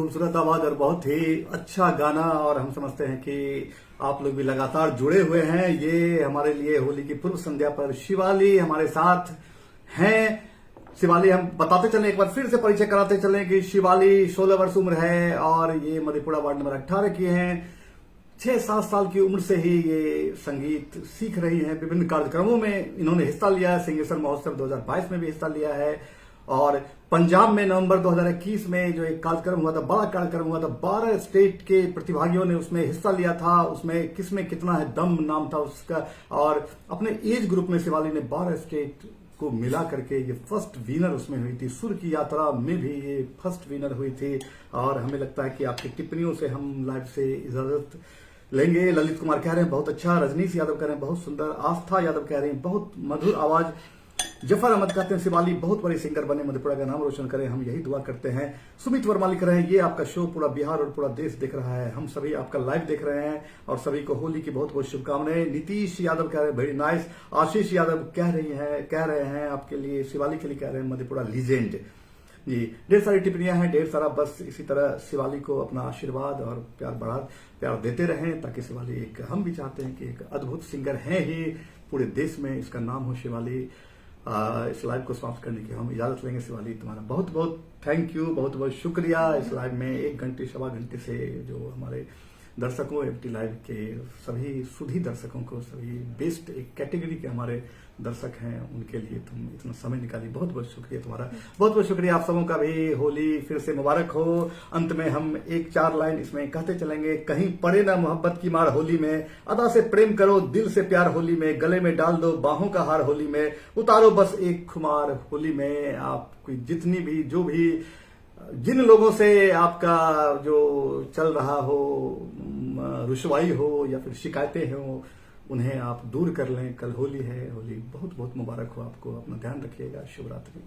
खूबसूरत आवाज और बहुत ही अच्छा गाना। और हम समझते हैं कि आप लोग भी लगातार जुड़े हुए हैं। ये हमारे लिए होली की पूर्व संध्या पर शिवाली हमारे साथ हैं। शिवाली हम बताते चलें, एक बार फिर से परिचय कराते चलें कि शिवाली 16 वर्ष उम्र है और ये मधेपुरा वार्ड नंबर 18 की हैं। 6-7 साल की उम्र से ही ये संगीत सीख रही हैं। विभिन्न कार्यक्रमों में इन्होंने हिस्सा लिया है। सिंगेश्वर महोत्सव 2022 में भी हिस्सा लिया है और पंजाब में नवंबर 2021 में जो एक कार्यक्रम हुआ था, बड़ा कार्यक्रम हुआ था, 12 स्टेट के प्रतिभागियों ने उसमें हिस्सा लिया था। उसमें किसमें कितना है दम नाम था उसका। और अपने एज ग्रुप में शिवाली ने 12 स्टेट को मिला करके ये फर्स्ट विनर उसमें हुई थी। सुर की यात्रा में भी ये फर्स्ट विनर हुई थी। और हमें लगता है कि आपकी टिप्पणियों से हम लाइव से इजाजत लेंगे। ललित कुमार कह रहे हैं बहुत अच्छा, रजनीश यादव कह रहे हैं बहुत सुंदर, आस्था यादव कह रहे हैं बहुत मधुर आवाज, जफर अहमद कहते हैं शिवाली बहुत बड़े सिंगर बने, मधेपुरा का नाम रोशन करें, हम यही दुआ करते हैं। सुमित वर्मा लिख रहे हैं ये आपका शो पूरा बिहार और पूरा देश देख रहा है, हम सभी आपका लाइव देख रहे हैं और सभी को होली की बहुत बहुत शुभकामनाएं। नीतीश यादव कह रहे हैं वेरी नाइस। आशीष यादव कह रहे हैं आपके लिए, शिवाली के लिए कह रहे हैं मधेपुरा लीजेंड जी। ढेर सारी टिप्पणियां हैं, ढेर सारा, बस इसी तरह शिवाली को अपना आशीर्वाद और प्यार देते रहें ताकि शिवाली एक, हम भी चाहते हैं कि एक अद्भुत सिंगर है ही, पूरे देश में इसका नाम हो शिवाली। इस लाइव को समाप्त करने की हम इजाजत लेंगे। शिवाली तुम्हारा बहुत बहुत थैंक यू, बहुत बहुत शुक्रिया। इस लाइव में 1 घंटे 1.25 घंटे से जो हमारे दर्शकों, एमटी लाइव के सभी सुधी दर्शकों को, सभी बेस्ट एक कैटेगरी के हमारे दर्शक हैं, उनके लिए तुम इतना समय निकाली, बहुत बहुत शुक्रिया तुम्हारा, बहुत बहुत शुक्रिया। आप सबों का भी होली फिर से मुबारक हो। अंत में हम 1-4 लाइन इसमें कहते चलेंगे। कहीं पड़े ना मोहब्बत की मार होली में, अदा से प्रेम करो दिल से प्यार होली में, गले में डाल दो बाहों का हार होली में, उतारो बस एक खुमार होली में। आप कोई जितनी भी जो भी जिन लोगों से आपका जो चल रहा हो, रुसवाई हो या फिर शिकायतें हो, उन्हें आप दूर कर लें। कल होली है, होली बहुत बहुत मुबारक हो आपको। अपना ध्यान रखिएगा। शुभ रात्रि।